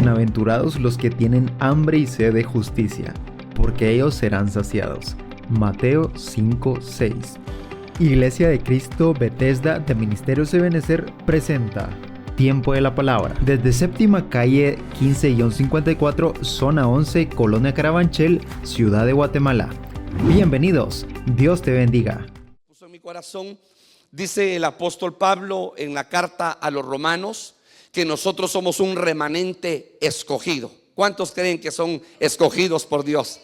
Bienaventurados los que tienen hambre y sed de justicia, porque ellos serán saciados. Mateo 5:6. Iglesia de Cristo Bethesda de Ministerios Ebenezer presenta Tiempo de la Palabra. Desde Séptima Calle 15-54, Zona 11, Colonia Carabanchel, Ciudad de Guatemala. Bienvenidos, Dios te bendiga. Puso en mi corazón, dice el apóstol Pablo en la carta a los romanos, que nosotros somos un remanente escogido. ¿Cuántos creen que son escogidos por Dios?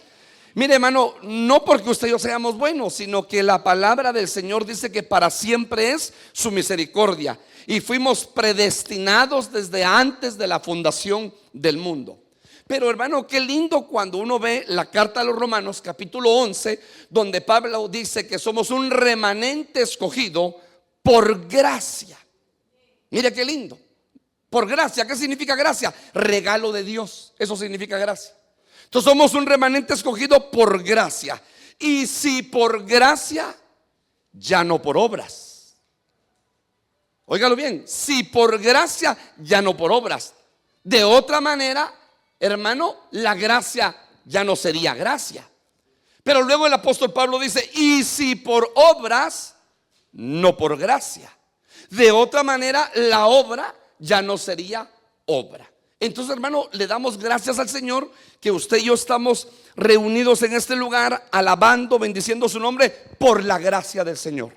Mire, hermano, no porque usted y yo seamos buenos, sino que la palabra del Señor dice que para siempre es su misericordia, y fuimos predestinados desde antes de la fundación del mundo. Pero hermano, qué lindo cuando uno ve la carta a los Romanos capítulo 11, donde Pablo dice que somos un remanente escogido por gracia. Mire qué lindo. Por gracia. ¿Qué significa gracia? Regalo de Dios. Eso significa gracia. Entonces somos un remanente escogido por gracia. Y si por gracia, ya no por obras. Óigalo bien. Si por gracia, ya no por obras. De otra manera, hermano, la gracia ya no sería gracia. Pero luego el apóstol Pablo dice: y si por obras, no por gracia. De otra manera, la obra ya no sería obra. Entonces, hermano, le damos gracias al Señor que usted y yo estamos reunidos en este lugar, alabando, bendiciendo su nombre por la gracia del Señor.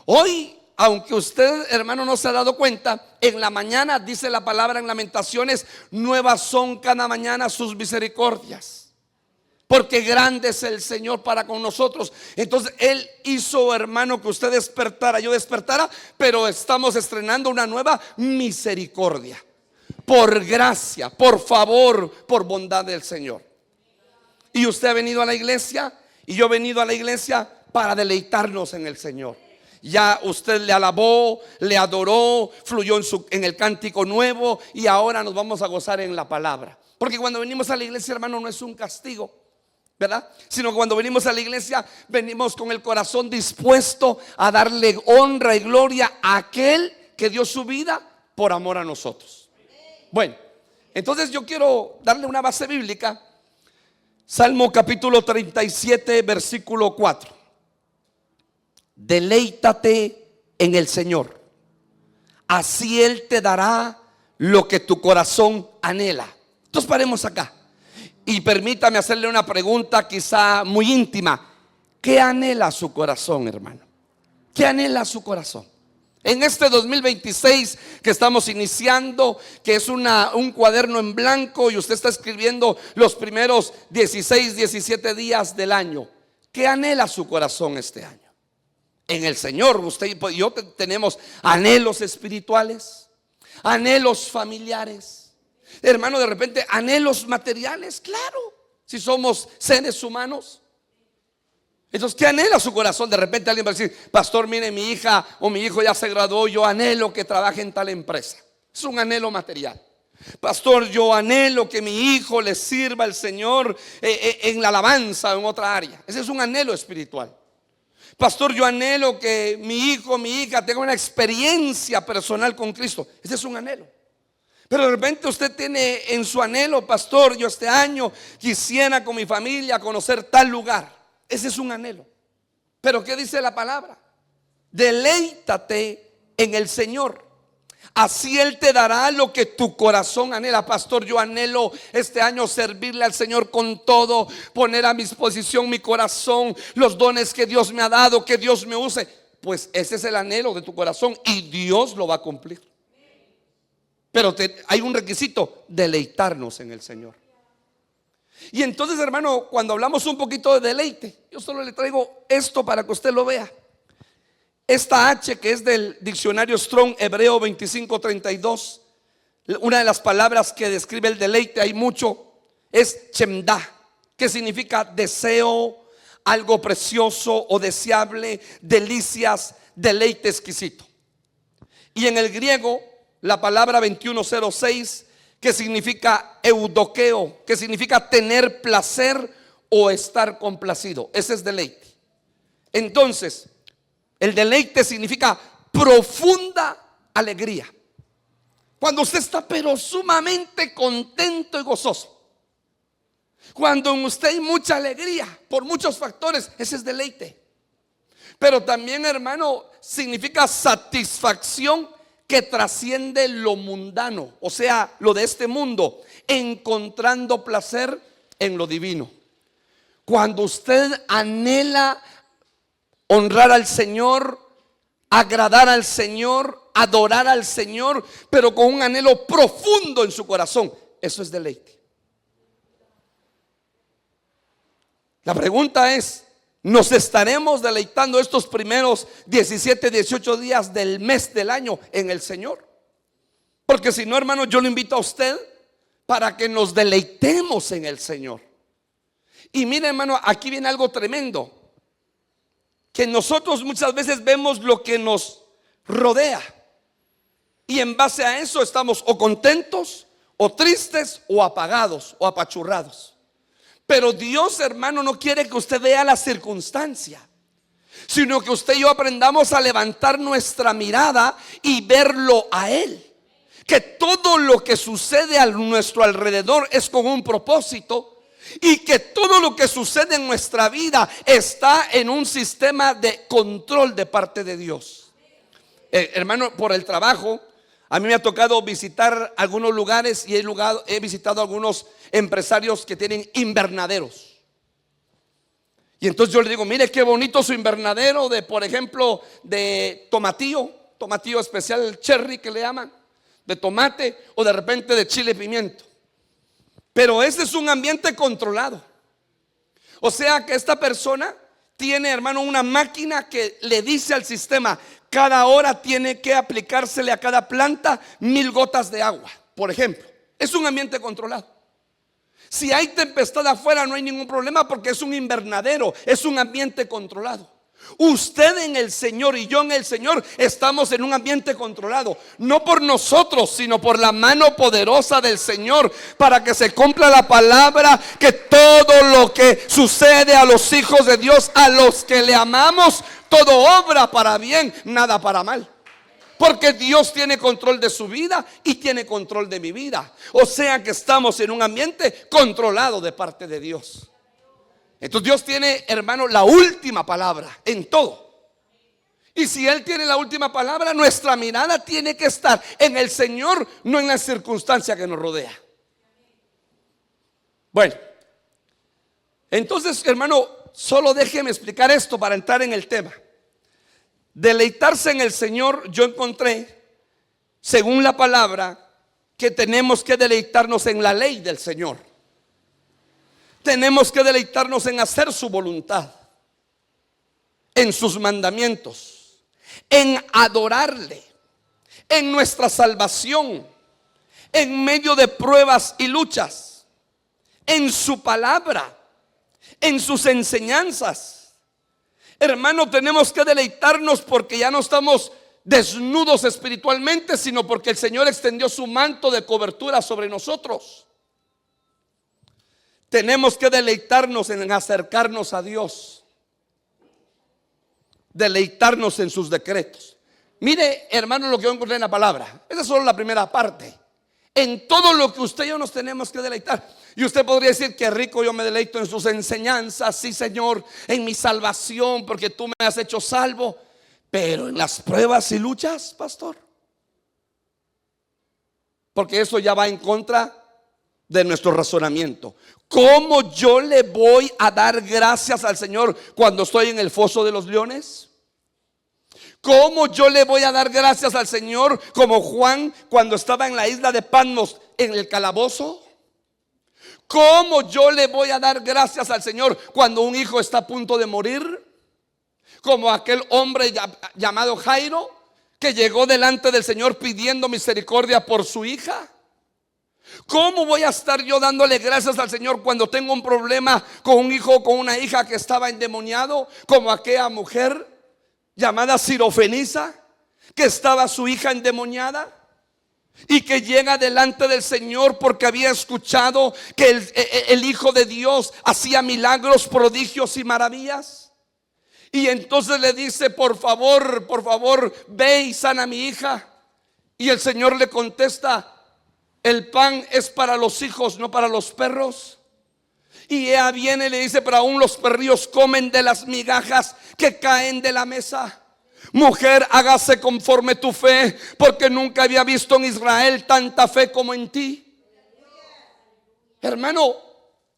Hoy, aunque usted, hermano, no se ha dado cuenta, en la mañana dice la palabra en Lamentaciones: nuevas son cada mañana sus misericordias, porque grande es el Señor para con nosotros. Entonces Él hizo, hermano, que usted despertara, yo despertara, pero estamos estrenando una nueva misericordia. Por gracia, por favor, por bondad del Señor. Y usted ha venido a la iglesia, y yo he venido a la iglesia para deleitarnos en el Señor. Ya usted le alabó, le adoró, fluyó en el cántico nuevo, y ahora nos vamos a gozar en la palabra. Porque cuando venimos a la iglesia, hermano, no es un castigo, ¿verdad? Sino que cuando venimos a la iglesia, venimos con el corazón dispuesto a darle honra y gloria a aquel que dio su vida por amor a nosotros. Bueno, entonces yo quiero darle una base bíblica. Salmo capítulo 37, versículo 4. Deleítate en el Señor, así Él te dará lo que tu corazón anhela. Entonces paremos acá y permítame hacerle una pregunta quizá muy íntima. ¿Qué anhela su corazón, hermano? ¿Qué anhela su corazón? En este 2026 que estamos iniciando, que es un cuaderno en blanco, y usted está escribiendo los primeros 16, 17 días del año. ¿Qué anhela su corazón este año? En el Señor, usted y yo tenemos anhelos espirituales, anhelos familiares, hermano, de repente anhelos materiales, claro, si somos seres humanos. Entonces, ¿qué anhela su corazón? De repente alguien va a decir: pastor, mire, mi hija o mi hijo ya se graduó, yo anhelo que trabaje en tal empresa. Es un anhelo material. Pastor, yo anhelo que mi hijo le sirva al Señor en la alabanza o en otra área. Ese es un anhelo espiritual. Pastor, yo anhelo que mi hijo o mi hija tenga una experiencia personal con Cristo. Ese es un anhelo. Pero de repente usted tiene en su anhelo: pastor, yo este año quisiera con mi familia conocer tal lugar. Ese es un anhelo. Pero ¿qué dice la palabra? Deleítate en el Señor, así Él te dará lo que tu corazón anhela. Pastor, yo anhelo este año servirle al Señor con todo, poner a mi disposición mi corazón, los dones que Dios me ha dado, que Dios me use. Pues ese es el anhelo de tu corazón y Dios lo va a cumplir. Pero hay un requisito: deleitarnos en el Señor. Y entonces, hermano, cuando hablamos un poquito de deleite, yo solo le traigo esto para que usted lo vea. Esta H, que es del diccionario Strong Hebreo 2532, una de las palabras que describe el deleite, hay mucho, es chemda, que significa deseo, algo precioso o deseable, delicias, deleite exquisito. Y en el griego, la palabra 2106, que significa eudoqueo, que significa tener placer o estar complacido. Ese es deleite. Entonces, el deleite significa profunda alegría. Cuando usted está pero sumamente contento y gozoso. Cuando en usted hay mucha alegría por muchos factores, ese es deleite. Pero también, hermano, significa satisfacción que trasciende lo mundano, o sea, lo de este mundo, encontrando placer en lo divino. Cuando usted anhela honrar al Señor, agradar al Señor, adorar al Señor, pero con un anhelo profundo en su corazón, eso es deleite. La pregunta es, ¿nos estaremos deleitando estos primeros 17, 18 días del mes del año en el Señor? Porque si no, hermano, yo lo invito a usted para que nos deleitemos en el Señor. Y mire, hermano, aquí viene algo tremendo, que nosotros muchas veces vemos lo que nos rodea y en base a eso estamos o contentos, o tristes, o apagados, o apachurrados. Pero Dios, hermano, no quiere que usted vea la circunstancia, sino que usted y yo aprendamos a levantar nuestra mirada y verlo a Él. Que todo lo que sucede a nuestro alrededor es con un propósito, y que todo lo que sucede en nuestra vida está en un sistema de control de parte de Dios. Hermano, por el trabajo, a mí me ha tocado visitar algunos lugares y he visitado algunos empresarios que tienen invernaderos. Y entonces yo le digo, mire qué bonito su invernadero de, por ejemplo, de tomatillo especial cherry que le llaman, de tomate, o de repente de chile pimiento. Pero ese es un ambiente controlado. O sea que esta persona tiene, hermano, una máquina que le dice al sistema, cada hora tiene que aplicársele a cada planta 1000 gotas de agua, por ejemplo. Es un ambiente controlado. Si hay tempestad afuera no hay ningún problema, porque es un invernadero, es un ambiente controlado. Usted en el Señor y yo en el Señor estamos en un ambiente controlado, no por nosotros, sino por la mano poderosa del Señor, para que se cumpla la palabra, que todo lo que sucede a los hijos de Dios, a los que le amamos, todo obra para bien, nada para mal. Porque Dios tiene control de su vida y tiene control de mi vida. O sea que estamos en un ambiente controlado de parte de Dios. Entonces Dios tiene, hermano, la última palabra en todo. Y si Él tiene la última palabra, nuestra mirada tiene que estar en el Señor, no en la circunstancia que nos rodea. Bueno, entonces, hermano, solo déjeme explicar esto para entrar en el tema. Deleitarse en el Señor, yo encontré, según la palabra, que tenemos que deleitarnos en la ley del Señor. Tenemos que deleitarnos en hacer su voluntad, en sus mandamientos, en adorarle, en nuestra salvación, en medio de pruebas y luchas, en su palabra, en sus enseñanzas. Hermano, tenemos que deleitarnos porque ya no estamos desnudos espiritualmente, sino porque el Señor extendió su manto de cobertura sobre nosotros. Tenemos que deleitarnos en acercarnos a Dios, deleitarnos en sus decretos. Mire, hermano, lo que yo encontré en la palabra. Esa es solo la primera parte. En todo lo que usted y yo nos tenemos que deleitar. Y usted podría decir, qué rico, yo me deleito en sus enseñanzas, sí, Señor, en mi salvación, porque tú me has hecho salvo. Pero en las pruebas y luchas, pastor, porque eso ya va en contra de nuestro razonamiento. ¿Cómo yo le voy a dar gracias al Señor cuando estoy en el foso de los leones? ¿Cómo yo le voy a dar gracias al Señor como Juan cuando estaba en la isla de Patmos en el calabozo? ¿Cómo yo le voy a dar gracias al Señor cuando un hijo está a punto de morir? Como aquel hombre llamado Jairo, que llegó delante del Señor pidiendo misericordia por su hija. ¿Cómo voy a estar yo dándole gracias al Señor cuando tengo un problema con un hijo o con una hija que estaba endemoniado? Como aquella mujer llamada Sirofenisa, que estaba su hija endemoniada y que llega delante del Señor porque había escuchado que el Hijo de Dios hacía milagros, prodigios y maravillas. Y entonces le dice, por favor, ve y sana a mi hija. Y el Señor le contesta: el pan es para los hijos, no para los perros. Y ella viene y le dice: pero aún los perrillos comen de las migajas que caen de la mesa. Mujer, hágase conforme tu fe, porque nunca había visto en Israel tanta fe como en ti. Hermano,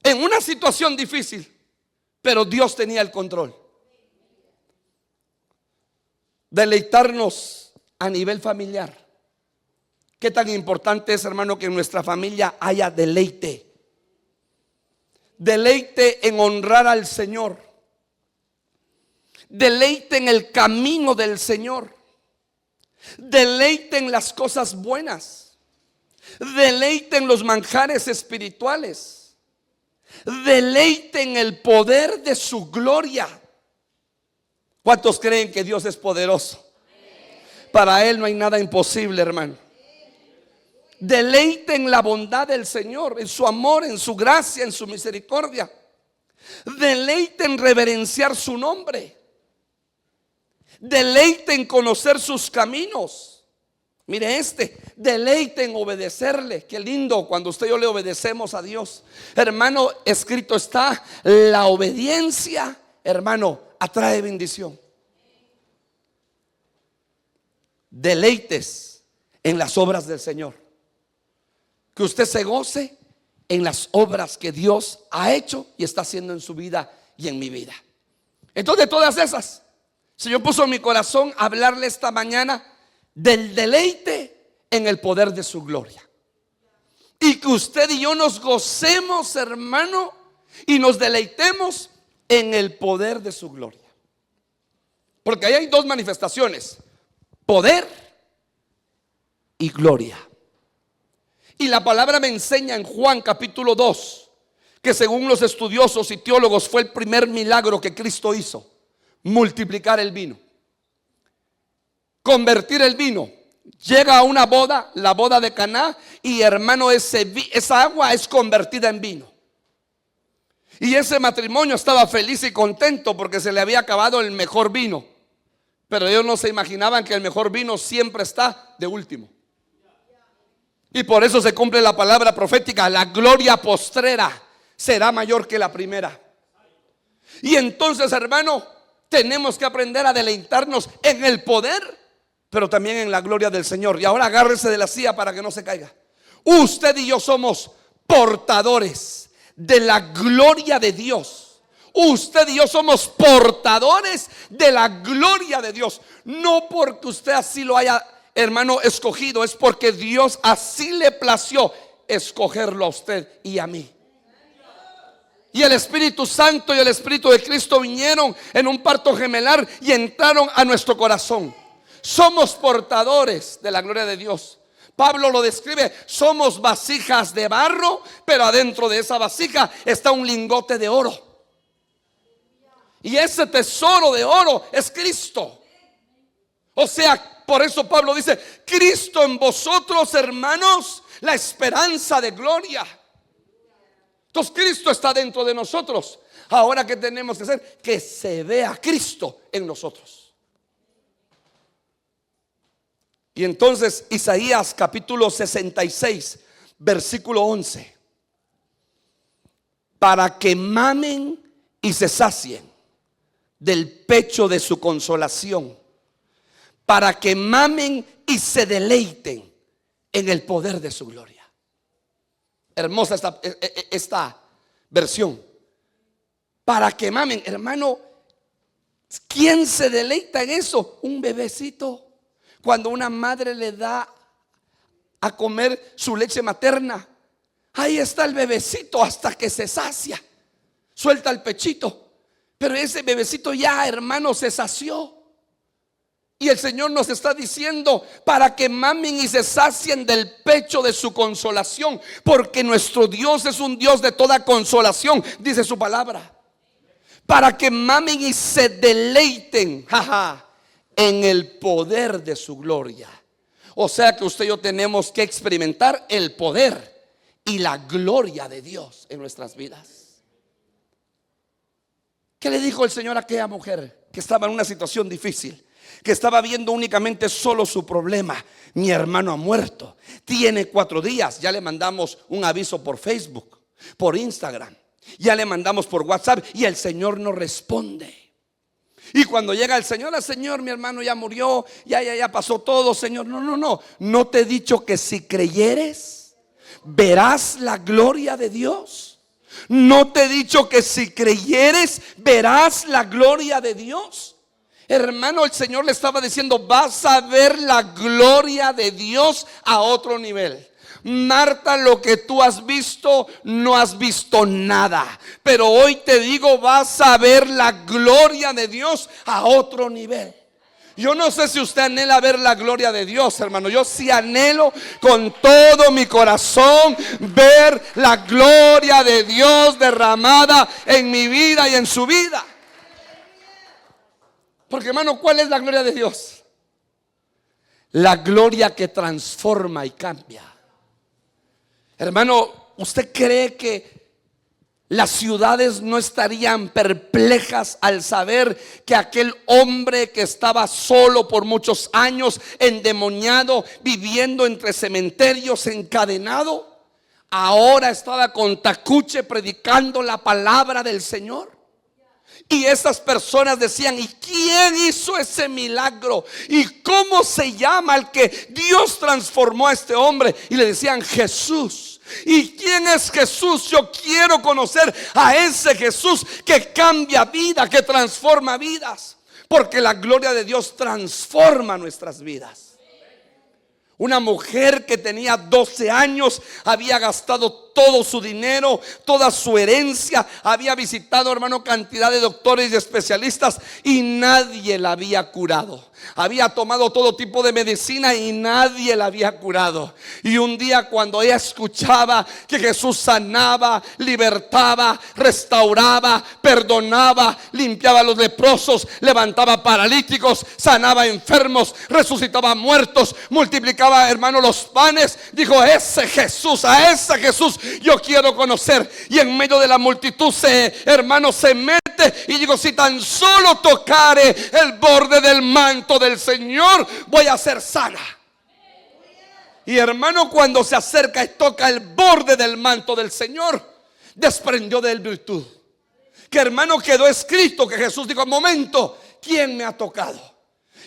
en una situación difícil, pero Dios tenía el control. Deleitarnos a nivel familiar. ¿Qué tan importante es, hermano, que en nuestra familia haya deleite? Deleite en honrar al Señor. Deleite en el camino del Señor. Deleite en las cosas buenas. Deleite en los manjares espirituales. Deleite en el poder de su gloria. ¿Cuántos creen que Dios es poderoso? Para Él no hay nada imposible, hermano. Deleite en la bondad del Señor, en su amor, en su gracia, en su misericordia. Deleite en reverenciar su nombre. Deleite en conocer sus caminos. Mire deleite en obedecerle. Qué lindo cuando usted y yo le obedecemos a Dios. Hermano, escrito está: la obediencia, hermano, atrae bendición. Deleites en las obras del Señor. Que usted se goce en las obras que Dios ha hecho y está haciendo en su vida y en mi vida. Entonces, de todas esas, el Señor puso en mi corazón hablarle esta mañana del deleite en el poder de su gloria. Y que usted y yo nos gocemos, hermano, y nos deleitemos en el poder de su gloria. Porque ahí hay dos manifestaciones: poder y gloria. Y la palabra me enseña en Juan capítulo 2 que según los estudiosos y teólogos fue el primer milagro que Cristo hizo: multiplicar el vino, convertir el vino. Llega a una boda, la boda de Caná, y hermano, esa agua es convertida en vino. Y ese matrimonio estaba feliz y contento porque se le había acabado el mejor vino. Pero ellos no se imaginaban que el mejor vino siempre está de último. Y por eso se cumple la palabra profética: la gloria postrera será mayor que la primera. Y entonces, hermano, tenemos que aprender a deleitarnos en el poder, pero también en la gloria del Señor. Y ahora agárrese de la silla para que no se caiga. Usted y yo somos portadores de la gloria de Dios. Usted y yo somos portadores de la gloria de Dios. No porque usted así lo haya, hermano, escogido, es porque Dios así le plació escogerlo a usted y a mí. Y el Espíritu Santo y el Espíritu de Cristo vinieron en un parto gemelar y entraron a nuestro corazón. Somos portadores de la gloria de Dios. Pablo lo describe: somos vasijas de barro, pero adentro de esa vasija está un lingote de oro. Y ese tesoro de oro es Cristo. O sea, por eso Pablo dice: Cristo en vosotros, hermanos, la esperanza de gloria. Entonces Cristo está dentro de nosotros. Ahora, ¿qué tenemos que hacer? Que se vea Cristo en nosotros. Y entonces Isaías capítulo 66 versículo 11: para que mamen y se sacien del pecho de su consolación, para que mamen y se deleiten en el poder de su gloria. Hermosa esta versión. Para que mamen, hermano. ¿Quién se deleita en eso? Un bebecito. Cuando una madre le da a comer su leche materna, ahí está el bebecito hasta que se sacia, suelta el pechito. Pero ese bebecito ya, hermano, se sació. Y el Señor nos está diciendo: para que mamen y se sacien del pecho de su consolación, porque nuestro Dios es un Dios de toda consolación, dice su palabra. Para que mamen y se deleiten en el poder de su gloria. O sea que usted y yo tenemos que experimentar el poder y la gloria de Dios en nuestras vidas. ¿Qué le dijo el Señor a aquella mujer que estaba en una situación difícil? que estaba viendo únicamente solo su problema. Mi hermano ha muerto, tiene 4 días. Ya le mandamos un aviso por Facebook, por Instagram, ya le mandamos por WhatsApp y el Señor no responde. Y cuando llega el Señor, mi hermano ya murió, ya pasó todo, Señor. No te he dicho que si creyeres verás la gloria de Dios. No te he dicho que si creyeres verás la gloria de Dios. Hermano, el Señor le estaba diciendo: vas a ver la gloria de Dios a otro nivel. Marta, lo que tú has visto, no has visto nada. Pero hoy te digo, vas a ver la gloria de Dios a otro nivel. Yo no sé si usted anhela ver la gloria de Dios, hermano. Yo sí anhelo con todo mi corazón ver la gloria de Dios derramada en mi vida y en su vida. Porque, hermano, ¿cuál es la gloria de Dios? La gloria que transforma y cambia. Hermano, ¿usted cree que las ciudades no estarían perplejas al saber que aquel hombre que estaba solo por muchos años, endemoniado, viviendo entre cementerios, encadenado, ahora estaba con tacuche predicando la palabra del Señor? Y esas personas decían: ¿y quién hizo ese milagro? ¿Y cómo se llama el que Dios transformó a este hombre? Y le decían: Jesús. ¿Y quién es Jesús? Yo quiero conocer a ese Jesús que cambia vida, que transforma vidas. Porque la gloria de Dios transforma nuestras vidas. Una mujer que tenía 12 años, había gastado todo su dinero, toda su herencia, había visitado, hermano, cantidad de doctores y especialistas y nadie la había curado. Había tomado todo tipo de medicina y nadie la había curado. Y un día, cuando ella escuchaba que Jesús sanaba, libertaba, restauraba, perdonaba, limpiaba a los leprosos, levantaba paralíticos, sanaba enfermos, resucitaba muertos, multiplicaba, hermano, los panes, dijo: a ese Jesús yo quiero conocer. Y en medio de la multitud hermano, se mete y digo: si tan solo tocare el borde del manto del Señor, voy a ser sana. Y, hermano, cuando se acerca y toca el borde del manto del Señor, desprendió de él virtud. Que, hermano, quedó escrito que Jesús dijo: momento, ¿quién me ha tocado?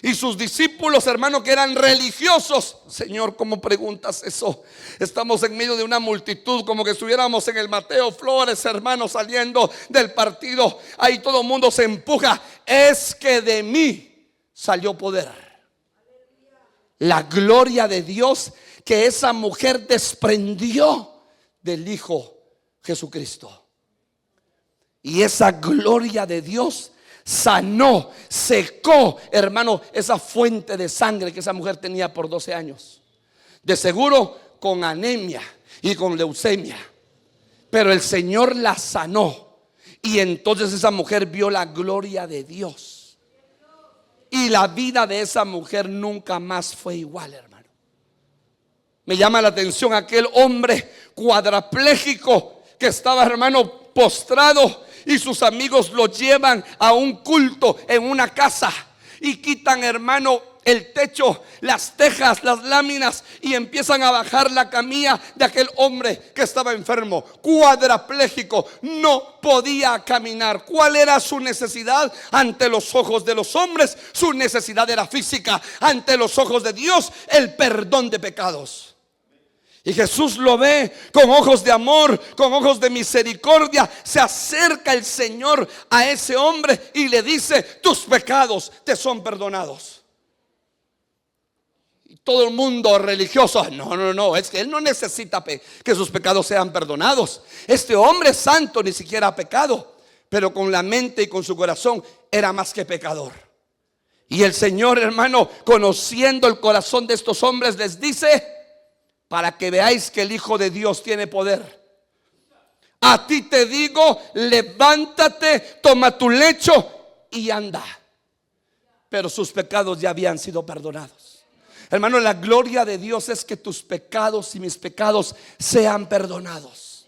Y sus discípulos, hermano, que eran religiosos: Señor, ¿cómo preguntas eso? Estamos en medio de una multitud, como que estuviéramos en el Mateo Flores, hermano, saliendo del partido. Ahí todo el mundo se empuja. Es que de mí salió poder. La gloria de Dios que esa mujer desprendió del Hijo Jesucristo. Y esa gloria de Dios sanó, secó, hermano, esa fuente de sangre que esa mujer tenía por 12 años. De seguro con anemia y con leucemia. Pero el Señor la sanó. Y entonces esa mujer vio la gloria de Dios. Y la vida de esa mujer nunca más fue igual, hermano. Me llama la atención aquel hombre cuadrapléjico que estaba, hermano, postrado. Y sus amigos lo llevan a un culto en una casa y quitan, hermano, el techo, las tejas, las láminas, y empiezan a bajar la camilla de aquel hombre que estaba enfermo, cuadraplégico, no podía caminar. ¿Cuál era su necesidad? Ante los ojos de los hombres, su necesidad era física. Ante los ojos de Dios, el perdón de pecados. Y Jesús lo ve con ojos de amor, con ojos de misericordia. Se acerca el Señor a ese hombre y le dice: tus pecados te son perdonados. Y todo el mundo religioso: no, es que él no necesita que sus pecados sean perdonados. Este hombre santo ni siquiera ha pecado, pero con la mente y con su corazón era más que pecador. Y el Señor, hermano, conociendo el corazón de estos hombres, les dice: para que veáis que el Hijo de Dios tiene poder. A ti te digo, levántate, toma tu lecho y anda. Pero sus pecados ya habían sido perdonados. Hermano, la gloria de Dios es que tus pecados y mis pecados sean perdonados.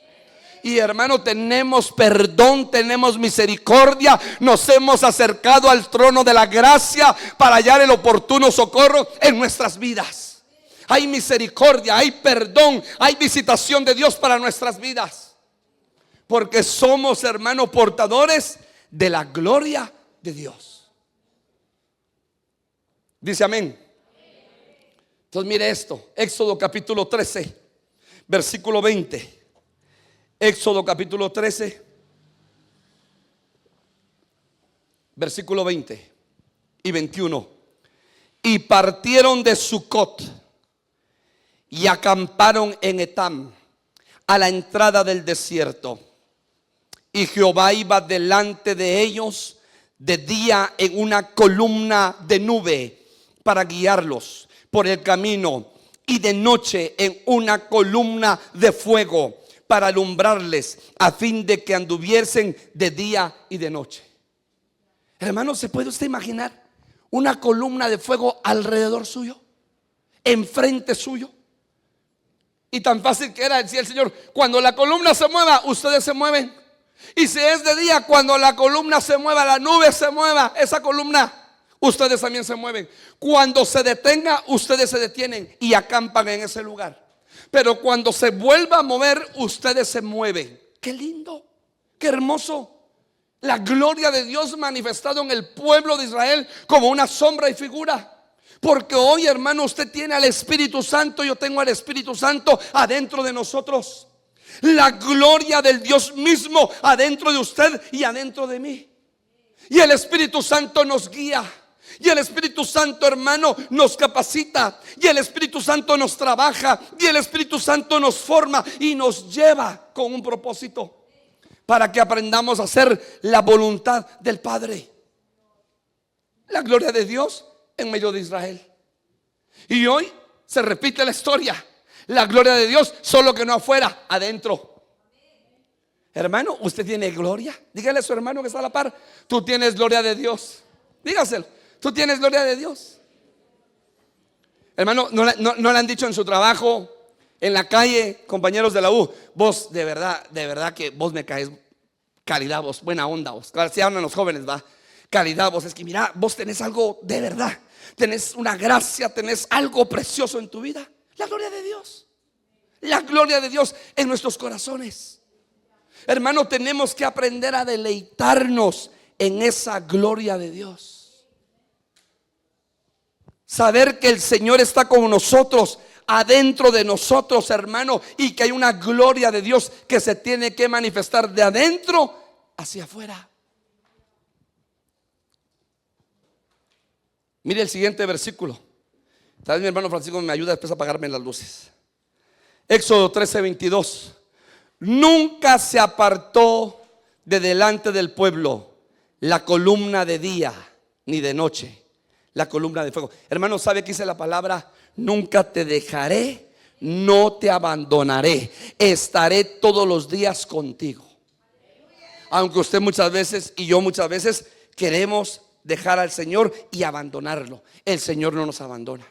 Y hermano, tenemos perdón, tenemos misericordia, nos hemos acercado al trono de la gracia para hallar el oportuno socorro en nuestras vidas. Hay misericordia, hay perdón, hay visitación de Dios para nuestras vidas. Porque somos, hermano, portadores de la gloria de Dios. Dice amén. Entonces mire esto, Éxodo capítulo 13, versículo 20. Éxodo capítulo 13, versículo 20 y 21. Y partieron de Sucot y acamparon en Etam, a la entrada del desierto. Y Jehová iba delante de ellos de día en una columna de nube para guiarlos por el camino, y de noche en una columna de fuego para alumbrarles, a fin de que anduviesen de día y de noche. Hermano, ¿se puede usted imaginar una columna de fuego alrededor suyo, enfrente suyo? Y tan fácil que era, decía el Señor: cuando la columna se mueva, ustedes se mueven. Y si es de día, cuando la columna se mueva, la nube se mueva, esa columna, ustedes también se mueven. Cuando se detenga, ustedes se detienen y acampan en ese lugar. Pero cuando se vuelva a mover, ustedes se mueven. Qué lindo, qué hermoso. La gloria de Dios manifestado en el pueblo de Israel como una sombra y figura. Porque hoy, hermano, usted tiene al Espíritu Santo, yo tengo al Espíritu Santo adentro de nosotros. La gloria del Dios mismo adentro de usted y adentro de mí. Y el Espíritu Santo nos guía. Y el Espíritu Santo, hermano, nos capacita. Y el Espíritu Santo nos trabaja. Y el Espíritu Santo nos forma y nos lleva con un propósito, para que aprendamos a hacer la voluntad del Padre. La gloria de Dios en medio de Israel. Y hoy se repite la historia. La gloria de Dios, solo que no afuera, adentro. Hermano, ¿usted tiene gloria? Dígale a su hermano que está a la par: tú tienes gloria de Dios. Dígaselo: tú tienes gloria de Dios. Hermano, no le han dicho en su trabajo, en la calle, compañeros de la U: vos de verdad que vos me caes, calidad vos, buena onda vos. Claro, si hablan los jóvenes, va, calidad vos, es que mira, vos tenés algo de verdad, tenés una gracia, tenés algo precioso en tu vida. La gloria de Dios, la gloria de Dios en nuestros corazones. Hermano, tenemos que aprender a deleitarnos en esa gloria de Dios. Saber que el Señor está con nosotros, adentro de nosotros, hermano, y que hay una gloria de Dios que se tiene que manifestar de adentro hacia afuera. Mire el siguiente versículo. Tal vez mi hermano Francisco me ayuda después a apagarme las luces. Éxodo 13:22. Nunca se apartó de delante del pueblo la columna de día ni de noche, la columna de fuego. Hermano, ¿sabe qué dice la palabra? Nunca te dejaré, no te abandonaré, estaré todos los días contigo. Aunque usted muchas veces y yo muchas veces queremos dejar al Señor y abandonarlo, el Señor no nos abandona.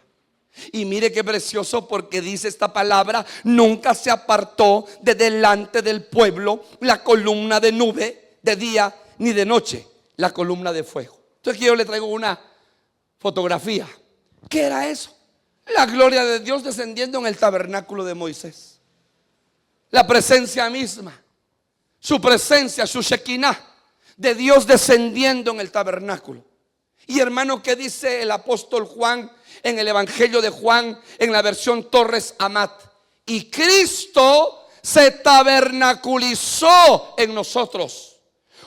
Y mire qué precioso, porque dice esta palabra: nunca se apartó de delante del pueblo la columna de nube de día ni de noche, la columna de fuego. Entonces aquí yo le traigo una fotografía. ¿Qué era eso? La gloria de Dios descendiendo en el tabernáculo de Moisés. La presencia misma, su presencia, su Shekinah de Dios descendiendo en el tabernáculo. Y hermano, ¿qué dice el apóstol Juan en el Evangelio de Juan, en la versión Torres Amat? Y Cristo se tabernaculizó en nosotros.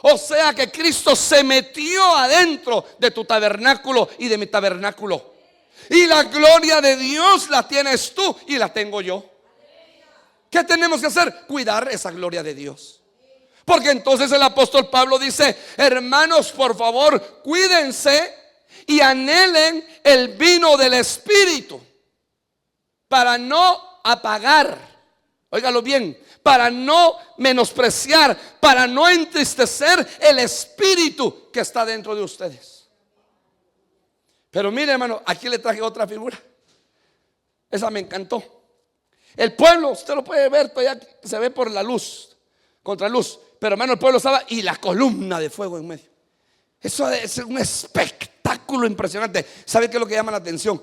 O sea que Cristo se metió adentro de tu tabernáculo y de mi tabernáculo. Y la gloria de Dios la tienes tú y la tengo yo. ¿Qué tenemos que hacer? Cuidar esa gloria de Dios. Porque entonces el apóstol Pablo dice: hermanos, por favor, cuídense y anhelen el vino del Espíritu, para no apagar, óigalo bien, para no menospreciar, para no entristecer el Espíritu que está dentro de ustedes. Pero mire, hermano, aquí le traje otra figura. Esa me encantó. El pueblo, usted lo puede ver, todavía se ve por la luz. contraluz. Pero hermano, el pueblo estaba y la columna de fuego en medio. Eso es un espectáculo impresionante. ¿Sabe qué es lo que llama la atención?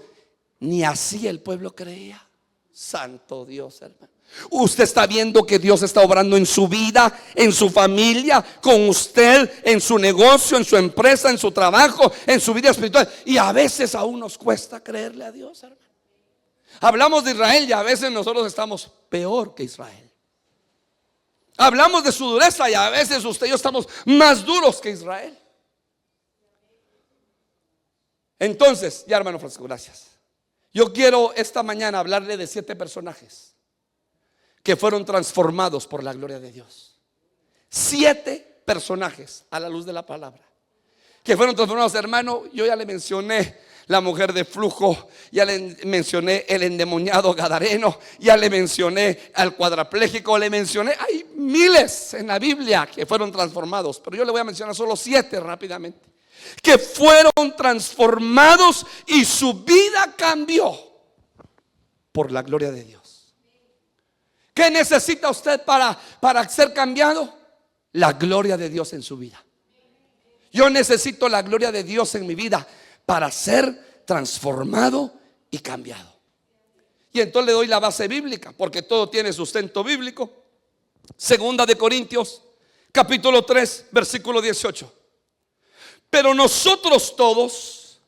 Ni así el pueblo creía. Santo Dios, hermano. Usted está viendo que Dios está obrando en su vida, en su familia, con usted, en su negocio, en su empresa, en su trabajo, en su vida espiritual. Y a veces aún nos cuesta creerle a Dios, hermano. Hablamos de Israel y a veces nosotros estamos peor que Israel. Hablamos de su dureza y a veces usted y yo estamos más duros que Israel. Entonces, ya hermano Francisco, gracias. Yo quiero esta mañana hablarle de 7 personajes que fueron transformados por la gloria de Dios. 7 personajes a la luz de la palabra que fueron transformados, hermano. Yo ya le mencioné la mujer de flujo, ya le mencioné el endemoniado gadareno, ya le mencioné al cuadrapléjico, le mencioné, hay miles en la Biblia que fueron transformados, pero yo le voy a mencionar solo 7 rápidamente, que fueron transformados y su vida cambió por la gloria de Dios. ¿Qué necesita usted para ser cambiado? La gloria de Dios en su vida. Yo necesito la gloria de Dios en mi vida para ser transformado y cambiado. Y entonces le doy la base bíblica, porque todo tiene sustento bíblico. Segunda de Corintios, capítulo 3, versículo 18. Pero nosotros todos,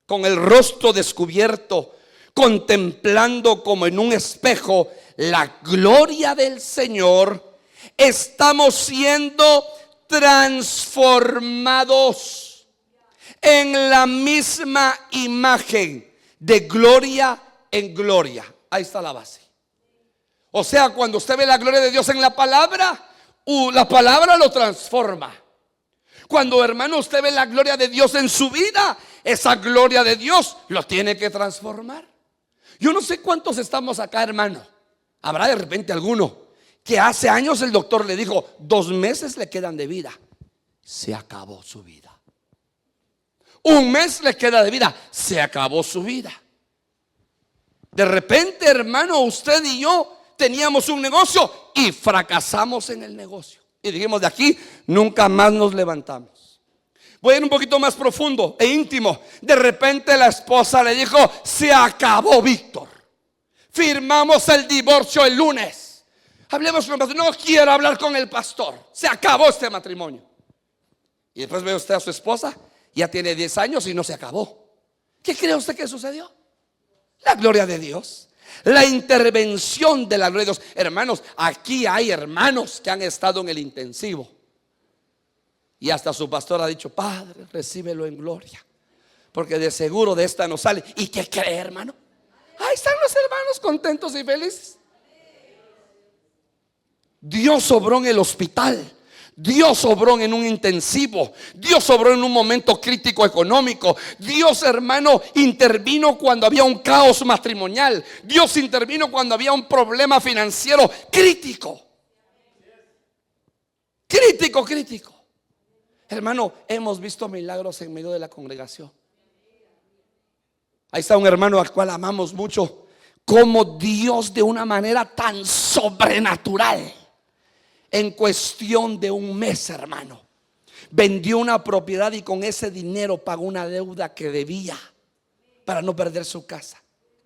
con el rostro descubierto, contemplando como en un espejo la gloria del Señor, estamos siendo transformados en la misma imagen, de gloria en gloria. Ahí está la base. O sea, cuando usted ve la gloria de Dios en la palabra lo transforma. Cuando, hermano, usted ve la gloria de Dios en su vida, esa gloria de Dios lo tiene que transformar. Yo no sé cuántos estamos acá, hermano. Habrá de repente alguno que hace años el doctor le dijo 2 meses le quedan de vida. Se acabó su vida. 1 mes le queda de vida. Se acabó su vida. De repente, hermano, usted y yo teníamos un negocio y fracasamos en el negocio. Y dijimos, de aquí nunca más nos levantamos. Voy a ir un poquito más profundo e íntimo. De repente la esposa le dijo, se acabó, Víctor. Firmamos el divorcio el lunes. Hablemos con el pastor. No quiero hablar con el pastor. Se acabó este matrimonio. Y después ve usted a su esposa, ya tiene 10 años y no se acabó. ¿Qué cree usted que sucedió? La gloria de Dios. La intervención de la gloria de Dios. Hermanos, aquí hay hermanos que han estado en el intensivo y hasta su pastor ha dicho, Padre, recíbelo en gloria, porque de seguro de esta no sale. ¿Y qué cree, hermano? Ahí están los hermanos contentos y felices. Dios obró en el hospital. Dios obró en un intensivo. Dios obró en un momento crítico económico. Dios, hermano, intervino cuando había un caos matrimonial. Dios intervino cuando había un problema financiero crítico. Crítico. Hermano, hemos visto milagros en medio de la congregación. Ahí está un hermano al cual amamos mucho, como Dios de una manera tan sobrenatural, en cuestión de 1 mes, hermano, vendió una propiedad y con ese dinero pagó una deuda que debía para no perder su casa.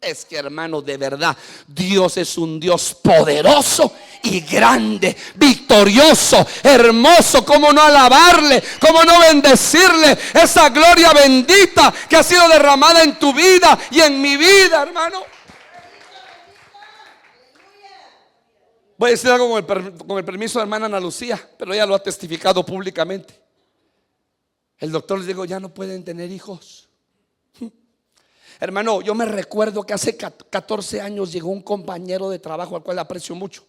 Es que, hermano, de verdad, Dios es un Dios poderoso y grande, victorioso, hermoso. ¿Cómo no alabarle? ¿Cómo no bendecirle? Esa gloria bendita que ha sido derramada en tu vida y en mi vida, hermano. Voy a decir algo con el permiso de hermana Ana Lucía, pero ella lo ha testificado públicamente. El doctor les dijo, ya no pueden tener hijos. Hermano, yo me recuerdo que hace 14 años llegó un compañero de trabajo al cual aprecio mucho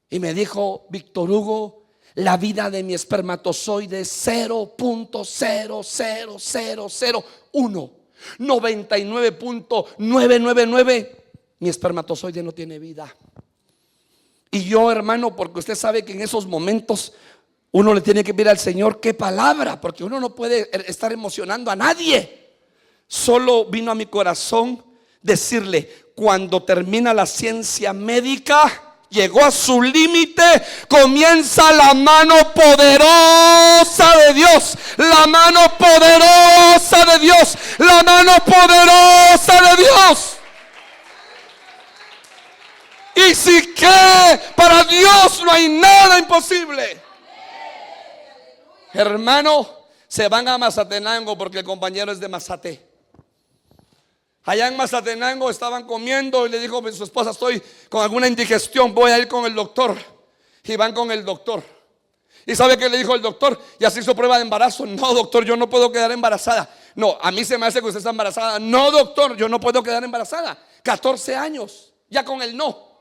y me dijo, Víctor Hugo, la vida de mi espermatozoide es 0.00001, 99.999. Mi espermatozoide no tiene vida. Y yo, hermano, porque usted sabe que en esos momentos uno le tiene que pedir al Señor qué palabra, porque uno no puede estar emocionando a nadie. Solo vino a mi corazón decirle, cuando termina la ciencia médica, llegó a su límite, comienza la mano poderosa de Dios. La mano poderosa de Dios. La mano poderosa de Dios. Y si cree, para Dios no hay nada imposible. Hermano, se van a Mazatenango porque el compañero es de Mazate. Allá en Mazatenango estaban comiendo y le dijo a su esposa: estoy con alguna indigestión, voy a ir con el doctor. Y van con el doctor. ¿Y sabe qué le dijo el doctor? Ya se hizo prueba de embarazo. No, doctor, yo no puedo quedar embarazada. No, a mí se me hace que usted está embarazada. No, doctor, yo no puedo quedar embarazada. 14 años, ya con el no.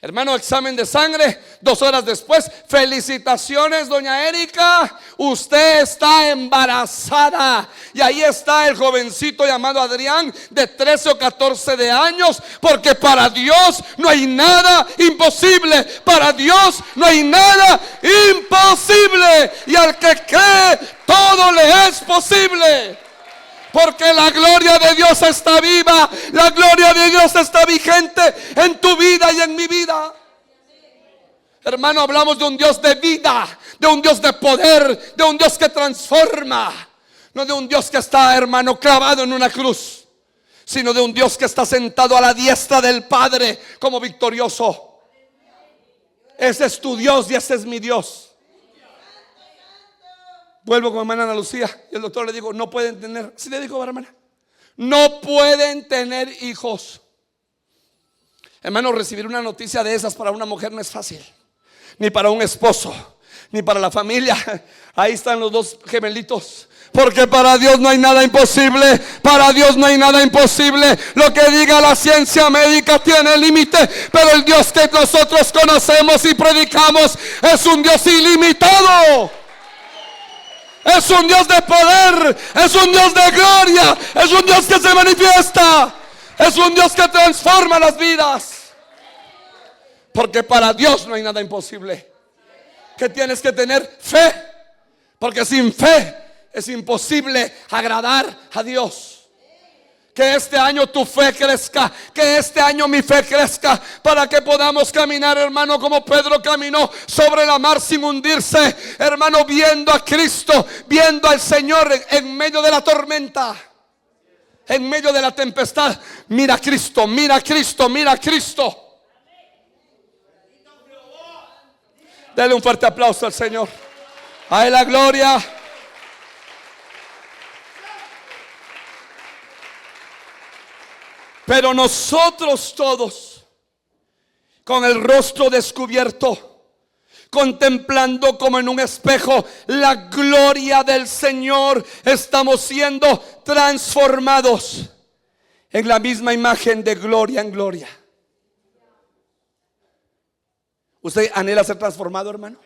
Hermano, examen de sangre, 2 horas después: felicitaciones, doña Erika, usted está embarazada. Y ahí está el jovencito llamado Adrián, de 13 o 14 de años. Porque para Dios no hay nada imposible. Para Dios no hay nada imposible. Y al que cree, todo le es posible. Porque la gloria de Dios está viva. La gloria de Dios está vigente en tu vida y en mi vida. Hermano, hablamos de un Dios de vida, de un Dios de poder, de un Dios que transforma. No de un Dios que está, hermano, clavado en una cruz, sino de un Dios que está sentado a la diestra del Padre como victorioso. Ese es tu Dios y ese es mi Dios. Vuelvo con hermana Ana Lucía y el doctor le dijo: no pueden tener, ¿sí le dijo, hermana? No pueden tener hijos. Hermano, recibir una noticia de esas para una mujer no es fácil, ni para un esposo, ni para la familia. Ahí están los 2 gemelitos. Porque para Dios no hay nada imposible. Para Dios no hay nada imposible. Lo que diga la ciencia médica tiene límite, pero el Dios que nosotros conocemos y predicamos es un Dios ilimitado. Es un Dios de poder, es un Dios de gloria, es un Dios que se manifiesta, es un Dios que transforma las vidas. Porque para Dios no hay nada imposible. ¿Qué tienes que tener? Fe. Porque sin fe es imposible agradar a Dios. Que este año tu fe crezca, que este año mi fe crezca, para que podamos caminar, hermano, como Pedro caminó sobre la mar sin hundirse. Hermano, viendo a Cristo, viendo al Señor en medio de la tormenta, en medio de la tempestad. Mira a Cristo, mira a Cristo, mira a Cristo. Dele un fuerte aplauso al Señor. A Él la gloria. Pero nosotros todos, con el rostro descubierto, contemplando como en un espejo la gloria del Señor, estamos siendo transformados en la misma imagen, de gloria en gloria. ¿Usted anhela ser transformado, hermano?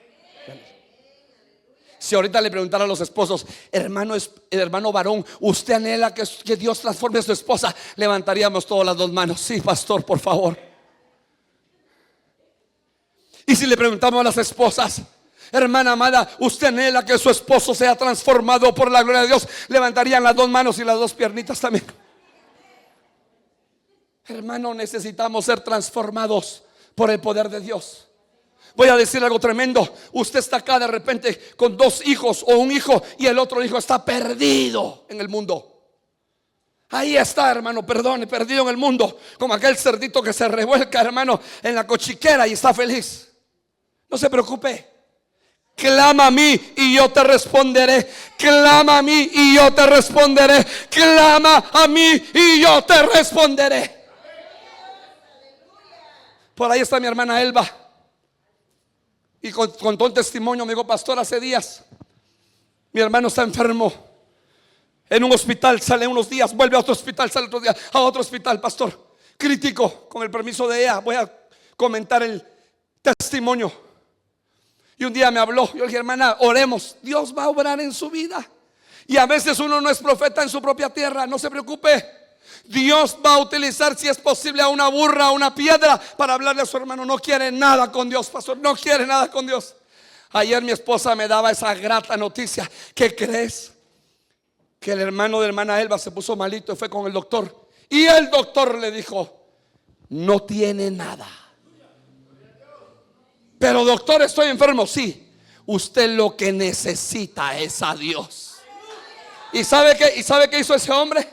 Si ahorita le preguntara a los esposos: hermano varón, ¿usted anhela que Dios transforme a su esposa? Levantaríamos todas las 2 manos. Sí, pastor, por favor. Y si le preguntamos a las esposas: hermana amada, ¿usted anhela que su esposo sea transformado por la gloria de Dios? Levantarían las 2 manos y las 2 piernitas también. Hermano, necesitamos ser transformados por el poder de Dios. Voy a decir algo tremendo. Usted está acá de repente con 2 hijos o un hijo, y el otro hijo está perdido en el mundo. Ahí está, hermano, perdido en el mundo, como aquel cerdito que se revuelca, hermano, en la cochiquera y está feliz. No se preocupe. Clama a mí y yo te responderé. Clama a mí y yo te responderé. Clama a mí y yo te responderé. Por ahí está mi hermana Elba. Y contó el testimonio. Me dijo: pastor, hace días mi hermano está enfermo en un hospital, sale unos días, vuelve a otro hospital, sale otro día a otro hospital. Pastor, crítico, con el permiso de ella voy a comentar el testimonio. Y un día me habló. Yo le dije: hermana, oremos, Dios va a obrar en su vida. Y a veces uno no es profeta en su propia tierra. No se preocupe. Dios va a utilizar, si es posible, a una burra, a una piedra, para hablarle a su hermano. No quiere nada con Dios, pastor, no quiere nada con Dios. Ayer mi esposa me daba esa grata noticia. ¿Qué crees? Que el hermano de hermana Elba se puso malito y fue con el doctor. Y el doctor le dijo: no tiene nada. Pero doctor, estoy enfermo. Sí, usted lo que necesita es a Dios. ¿Y sabe qué hizo ese hombre?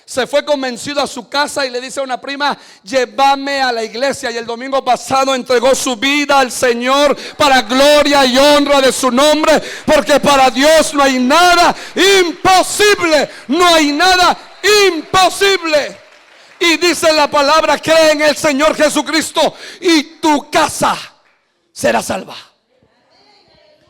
Se fue convencido a su casa y le dice a una prima: llévame a la iglesia. Y el domingo pasado entregó su vida al Señor para gloria y honra de su nombre, porque para Dios no hay nada imposible. No hay nada imposible. Y dice la palabra: cree en el Señor Jesucristo y tu casa será salva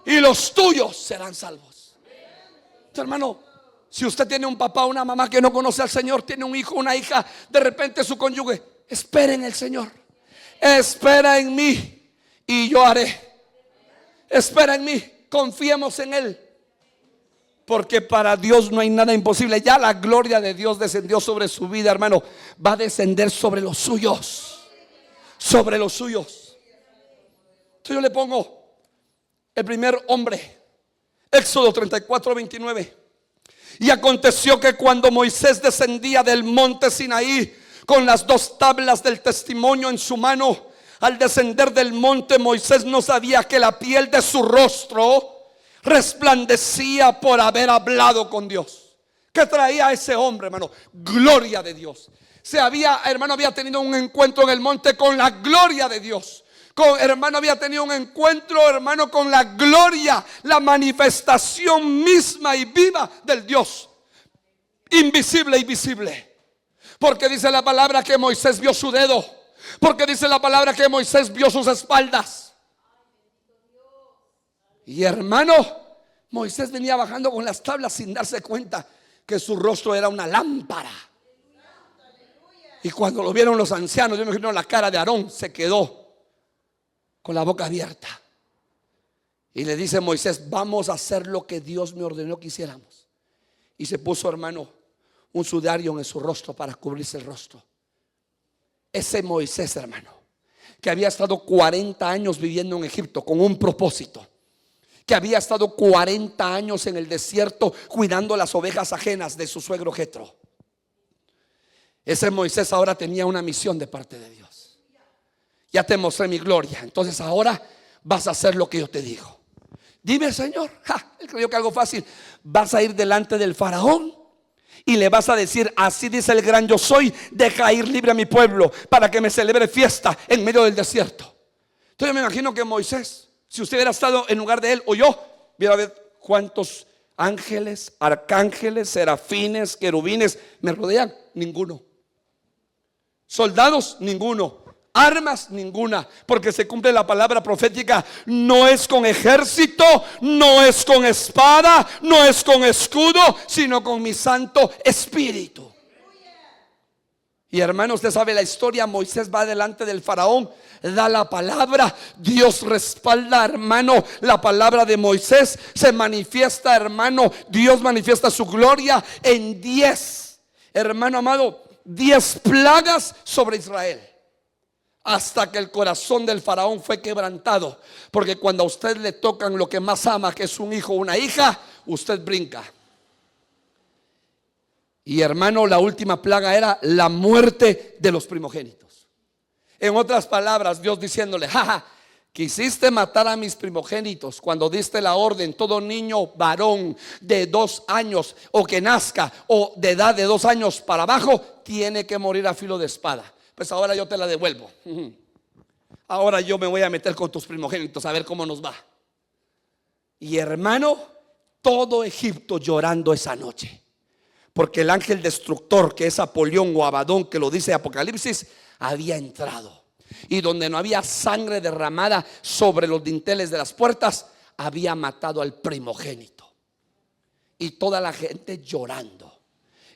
y los tuyos serán salvos. Entonces, hermano, si usted tiene un papá o una mamá que no conoce al Señor, tiene un hijo, una hija, de repente su cónyuge, espera en el Señor. Espera en mí y yo haré. Espera en mí, confiemos en Él. Porque para Dios no hay nada imposible. Ya la gloria de Dios descendió sobre su vida, hermano. Va a descender sobre los suyos. Sobre los suyos. Entonces yo le pongo el primer hombre, Éxodo 34:29. Y aconteció que cuando Moisés descendía del monte Sinaí con las 2 tablas del testimonio en su mano, al descender del monte, Moisés no sabía que la piel de su rostro resplandecía por haber hablado con Dios. ¿Qué traía ese hombre, hermano? Gloria de Dios. Había tenido un encuentro en el monte con la gloria de Dios. Había tenido un encuentro, hermano, con la gloria, la manifestación misma y viva del Dios invisible y visible. Porque dice la palabra que Moisés vio su dedo. Porque dice la palabra que Moisés vio sus espaldas. Y hermano, Moisés venía bajando con las tablas sin darse cuenta que su rostro era una lámpara. Y cuando lo vieron los ancianos, yo me imagino la cara de Aarón, se quedó con la boca abierta. Y le dice Moisés: vamos a hacer lo que Dios me ordenó que hiciéramos. Y se puso, hermano, un sudario en su rostro para cubrirse el rostro. Ese Moisés, hermano, que había estado 40 años viviendo en Egipto con un propósito, que había estado 40 años en el desierto cuidando las ovejas ajenas de su suegro Jetro. Ese Moisés ahora tenía una misión de parte de Dios. Ya te mostré mi gloria, entonces ahora vas a hacer lo que yo te digo. Dime, Señor. Él creyó que algo fácil. Vas a ir delante del faraón y le vas a decir: así dice el gran yo soy, deja ir libre a mi pueblo para que me celebre fiesta en medio del desierto. Entonces yo me imagino que Moisés, si usted hubiera estado en lugar de él o yo, hubiera ver cuántos ángeles, arcángeles, serafines, querubines me rodean. Ninguno. Soldados, ninguno. Armas, ninguna. Porque se cumple la palabra profética: no es con ejército, no es con espada, no es con escudo, sino con mi Santo Espíritu. Y hermano, usted sabe la historia. Moisés va delante del faraón, da la palabra, Dios respalda, hermano, la palabra de Moisés. Se manifiesta, hermano, Dios manifiesta su gloria en 10, hermano amado, 10 plagas sobre Israel. Hasta que el corazón del faraón fue quebrantado. Porque cuando a usted le tocan lo que más ama, que es un hijo o una hija, usted brinca. Y hermano, la última plaga era la muerte de los primogénitos. En otras palabras, Dios diciéndole: quisiste matar a mis primogénitos cuando diste la orden: todo niño varón de 2 años o que nazca o de edad de 2 años para abajo tiene que morir a filo de espada. Pues ahora yo te la devuelvo. Ahora yo me voy a meter con tus primogénitos a ver cómo nos va. Y hermano, todo Egipto llorando esa noche, porque el ángel destructor, que es Apolión o Abadón, que lo dice Apocalipsis, había entrado. Y donde no había sangre derramada sobre los dinteles de las puertas, había matado al primogénito. Y toda la gente llorando.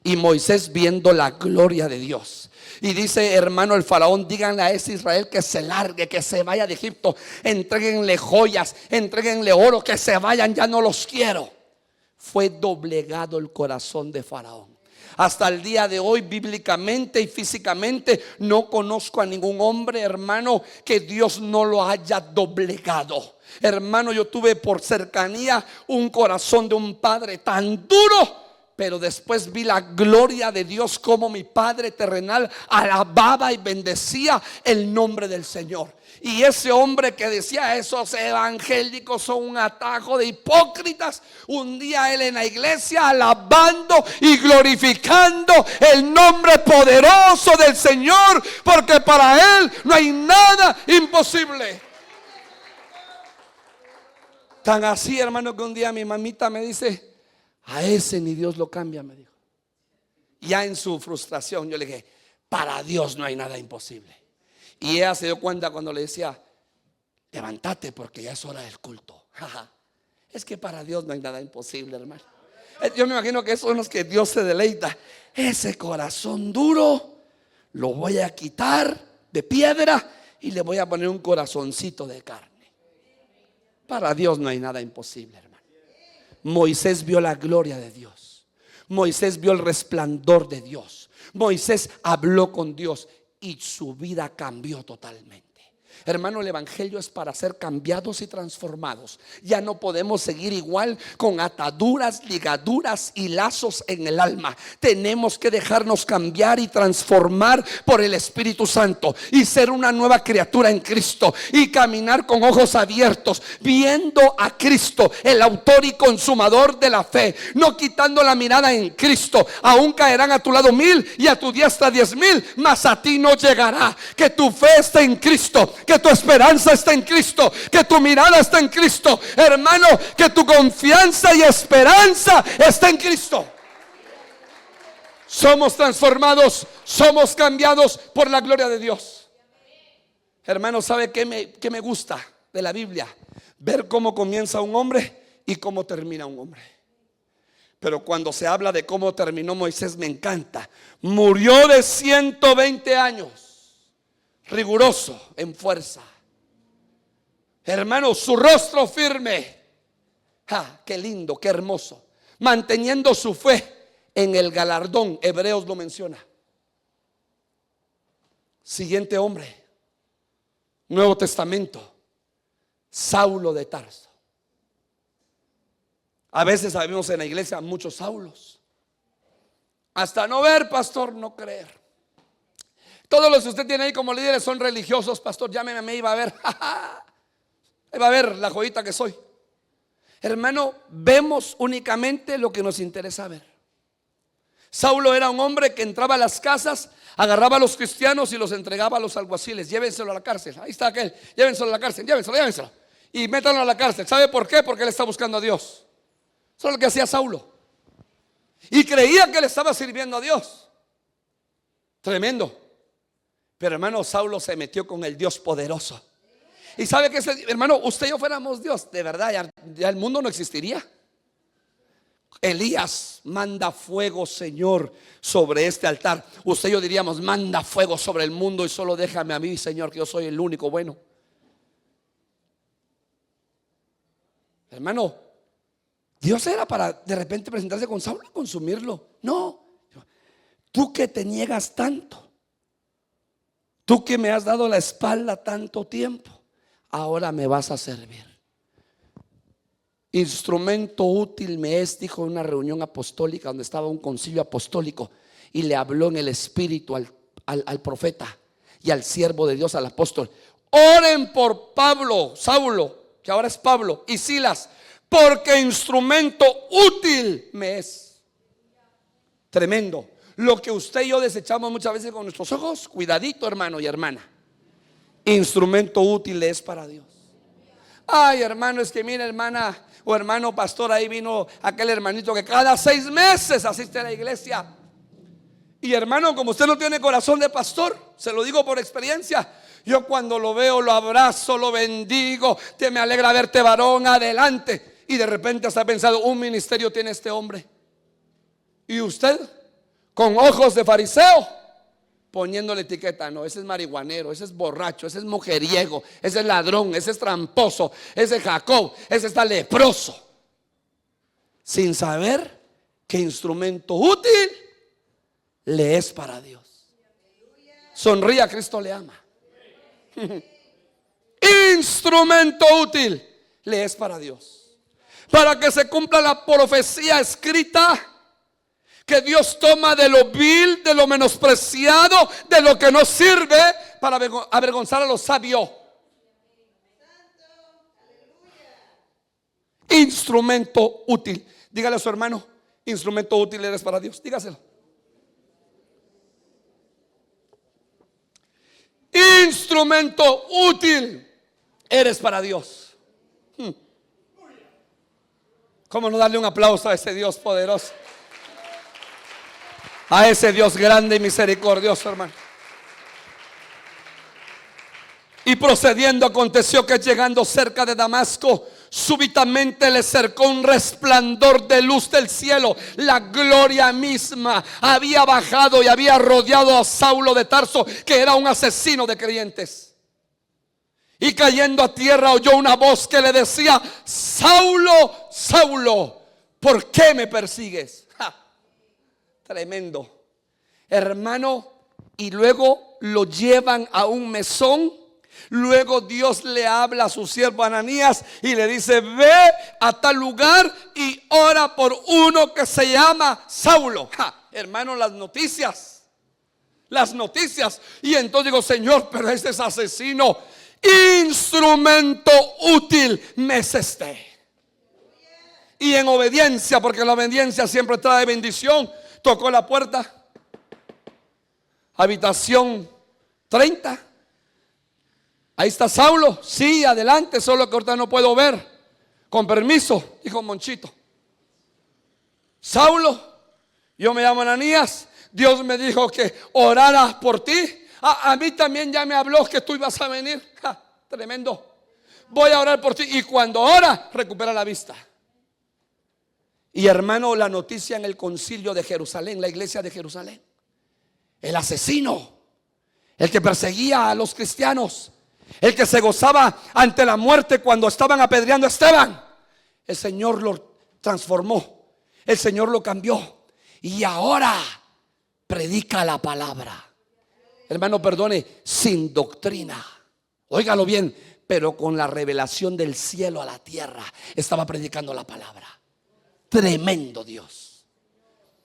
Y Moisés viendo la gloria de Dios. Y dice, hermano, el faraón: díganle a ese Israel que se largue, que se vaya de Egipto. Entréguenle joyas, entréguenle oro, que se vayan, ya no los quiero. Fue doblegado el corazón de faraón. Hasta el día de hoy, bíblicamente y físicamente, no conozco a ningún hombre, hermano, que Dios no lo haya doblegado. Hermano, yo tuve por cercanía un corazón de un padre tan duro, pero después vi la gloria de Dios, como mi padre terrenal alababa y bendecía el nombre del Señor. Y ese hombre que decía esos evangélicos son un atajo de hipócritas, un día él en la iglesia alabando y glorificando el nombre poderoso del Señor, porque para él no hay nada imposible. Tan así, hermano, que un día mi mamita me dice: a ese ni Dios lo cambia, me dijo. Ya en su frustración yo le dije: para Dios no hay nada imposible. Y ella se dio cuenta cuando le decía: levántate porque ya es hora del culto. Es que para Dios no hay nada imposible, hermano. Yo me imagino que esos son los que Dios se deleita. Ese corazón duro lo voy a quitar de piedra y le voy a poner un corazoncito de carne. Para Dios no hay nada imposible, hermano. Moisés vio la gloria de Dios. Moisés vio el resplandor de Dios. Moisés habló con Dios y su vida cambió totalmente. Hermano, el evangelio es para ser cambiados y transformados. Ya no podemos seguir igual con ataduras, ligaduras y lazos en el alma. Tenemos que dejarnos cambiar y transformar por el Espíritu Santo y ser una nueva criatura en Cristo y caminar con ojos abiertos, viendo a Cristo, el autor y consumador de la fe, no quitando la mirada en Cristo. Aún caerán a tu lado 1000 y a tu diestra 10,000, mas a ti no llegará. Que tu fe esté en Cristo, que tu esperanza está en Cristo, que tu mirada está en Cristo, hermano, que tu confianza y esperanza está en Cristo. Somos transformados, somos cambiados por la gloria de Dios. Hermano, ¿sabe qué me gusta de la Biblia? Ver cómo comienza un hombre y cómo termina un hombre. Pero cuando se habla de cómo terminó Moisés, me encanta. Murió de 120 años. Riguroso en fuerza, hermano, su rostro firme. Qué lindo, qué hermoso. Manteniendo su fe en el galardón. Hebreos lo menciona. Siguiente hombre, Nuevo Testamento, Saulo de Tarso. A veces sabemos en la iglesia muchos Saulos. Hasta no ver, pastor, no creer. Todos los que usted tiene ahí como líderes son religiosos, pastor, llámeme a mí y va a ver. Ahí va a ver la joyita que soy. Hermano, vemos únicamente lo que nos interesa ver. Saulo era un hombre que entraba a las casas, agarraba a los cristianos y los entregaba a los alguaciles. Llévenselo a la cárcel. Ahí está aquel. Llévenselo a la cárcel, llévenselo. Y métanlo a la cárcel. ¿Sabe por qué? Porque él está buscando a Dios. Eso es lo que hacía Saulo. Y creía que le estaba sirviendo a Dios. Tremendo. Pero hermano, Saulo se metió con el Dios poderoso. Y sabe que hermano, usted y yo fuéramos Dios, de verdad ya el mundo no existiría. Elías: manda fuego, Señor, sobre este altar. Usted y yo diríamos: manda fuego sobre el mundo y solo déjame a mí, Señor, que yo soy el único bueno. Hermano, Dios era para de repente presentarse con Saulo y consumirlo. No, tú que te niegas tanto, tú que me has dado la espalda tanto tiempo, ahora me vas a servir. Instrumento útil me es, dijo en una reunión apostólica donde estaba un concilio apostólico, y le habló en el espíritu al profeta y al siervo de Dios, al apóstol: oren por Pablo, Saulo, que ahora es Pablo, y Silas, porque instrumento útil me es. Tremendo. Lo que usted y yo desechamos muchas veces con nuestros ojos, cuidadito, hermano y hermana, instrumento útil es para Dios. Ay, hermano, es que mira, hermana o hermano pastor, ahí vino aquel hermanito que cada 6 meses asiste a la iglesia. Y hermano, como usted no tiene corazón de pastor, se lo digo por experiencia, yo cuando lo veo lo abrazo, lo bendigo, te me alegra verte, varón, adelante. Y de repente hasta ha pensado: un ministerio tiene este hombre. Y usted, con ojos de fariseo, poniéndole etiqueta: no, ese es marihuanero, ese es borracho, ese es mujeriego, ese es ladrón, ese es tramposo, ese es Jacob, ese está leproso. Sin saber qué instrumento útil le es para Dios. Sonría, Cristo le ama. Instrumento útil le es para Dios, para que se cumpla la profecía escrita Que Dios toma de lo vil, de lo menospreciado, de lo que no sirve, para avergonzar a los sabios. Instrumento útil. Dígale a su hermano: instrumento útil eres para Dios. Dígaselo. Instrumento útil eres para Dios. ¿Cómo no darle un aplauso a ese Dios poderoso? A ese Dios grande y misericordioso, hermano. Y procediendo, aconteció que llegando cerca de Damasco, súbitamente le cercó un resplandor de luz del cielo. La gloria misma había bajado y había rodeado a Saulo de Tarso, que era un asesino de creyentes. Y cayendo a tierra oyó una voz que le decía: Saulo, Saulo, ¿por qué me persigues? ¡Ja! Tremendo, hermano. Y luego lo llevan a un mesón. Luego Dios le habla a su siervo Ananías y le dice: ve a tal lugar y ora por uno que se llama Saulo. ¡Ja! Hermano, las noticias. Y entonces digo: Señor, pero este es asesino. Instrumento útil me es este. Y en obediencia, porque la obediencia siempre trae bendición, tocó la puerta. Habitación 30. Ahí está Saulo. Sí, adelante, solo que ahorita no puedo ver. Con permiso, dijo Monchito. Saulo, yo me llamo Ananías. Dios me dijo que orara por ti. A mí también ya me habló que tú ibas a venir. ¡Ja! Tremendo. Voy a orar por ti. Y cuando ora, recupera la vista. Y hermano, la noticia en el concilio de Jerusalén, la iglesia de Jerusalén: el asesino, el que perseguía a los cristianos, el que se gozaba ante la muerte cuando estaban apedreando a Esteban, el Señor lo transformó, el Señor lo cambió, y ahora predica la palabra. Hermano, perdone, sin doctrina, óigalo bien, pero con la revelación del cielo a la tierra, estaba predicando la palabra. Tremendo Dios.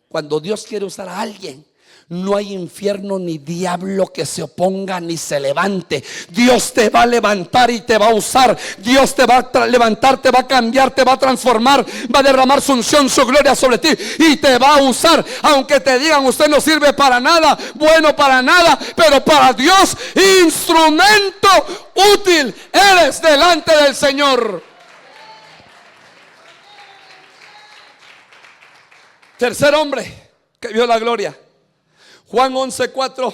Cuando Dios quiere usar a alguien, no hay infierno ni diablo que se oponga ni se levante. Dios te va a levantar y te va a usar. Dios te va a levantar, te va a cambiar, te va a transformar, va a derramar su unción, su gloria sobre ti y te va a usar. Aunque te digan: usted no sirve para nada, bueno para nada, pero para Dios, instrumento útil eres delante del Señor. Tercer hombre que vio la gloria, Juan 11:4.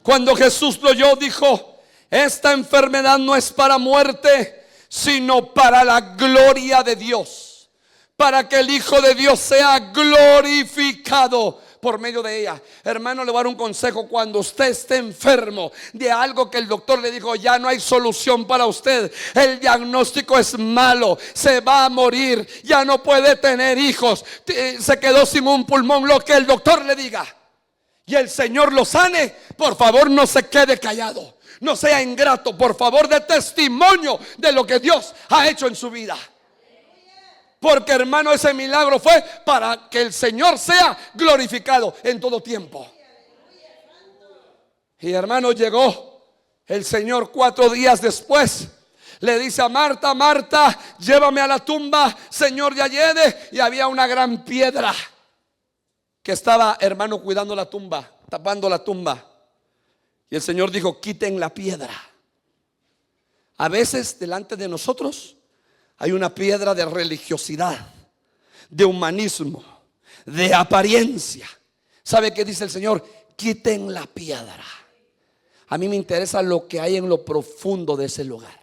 Cuando Jesús lo oyó, dijo: esta enfermedad no es para muerte, sino para la gloria de Dios, para que el Hijo de Dios sea glorificado por medio de ella. Hermano, le voy a dar un consejo. Cuando usted esté enfermo de algo que el doctor le dijo: ya no hay solución para usted, el diagnóstico es malo, se va a morir, ya no puede tener hijos, se quedó sin un pulmón, lo que el doctor le diga, y el Señor lo sane, por favor no se quede callado, no sea ingrato, por favor dé testimonio de lo que Dios ha hecho en su vida. Porque, hermano, ese milagro fue para que el Señor sea glorificado en todo tiempo. Y, hermano, llegó el Señor 4 días después. Le dice a Marta: Marta, llévame a la tumba, Señor, ya llegue. Y había una gran piedra que estaba, hermano, cuidando la tumba, tapando la tumba. Y el Señor dijo: quiten la piedra. A veces delante de nosotros hay una piedra de religiosidad, de humanismo, de apariencia. ¿Sabe qué dice el Señor? Quiten la piedra. A mí me interesa lo que hay en lo profundo de ese lugar,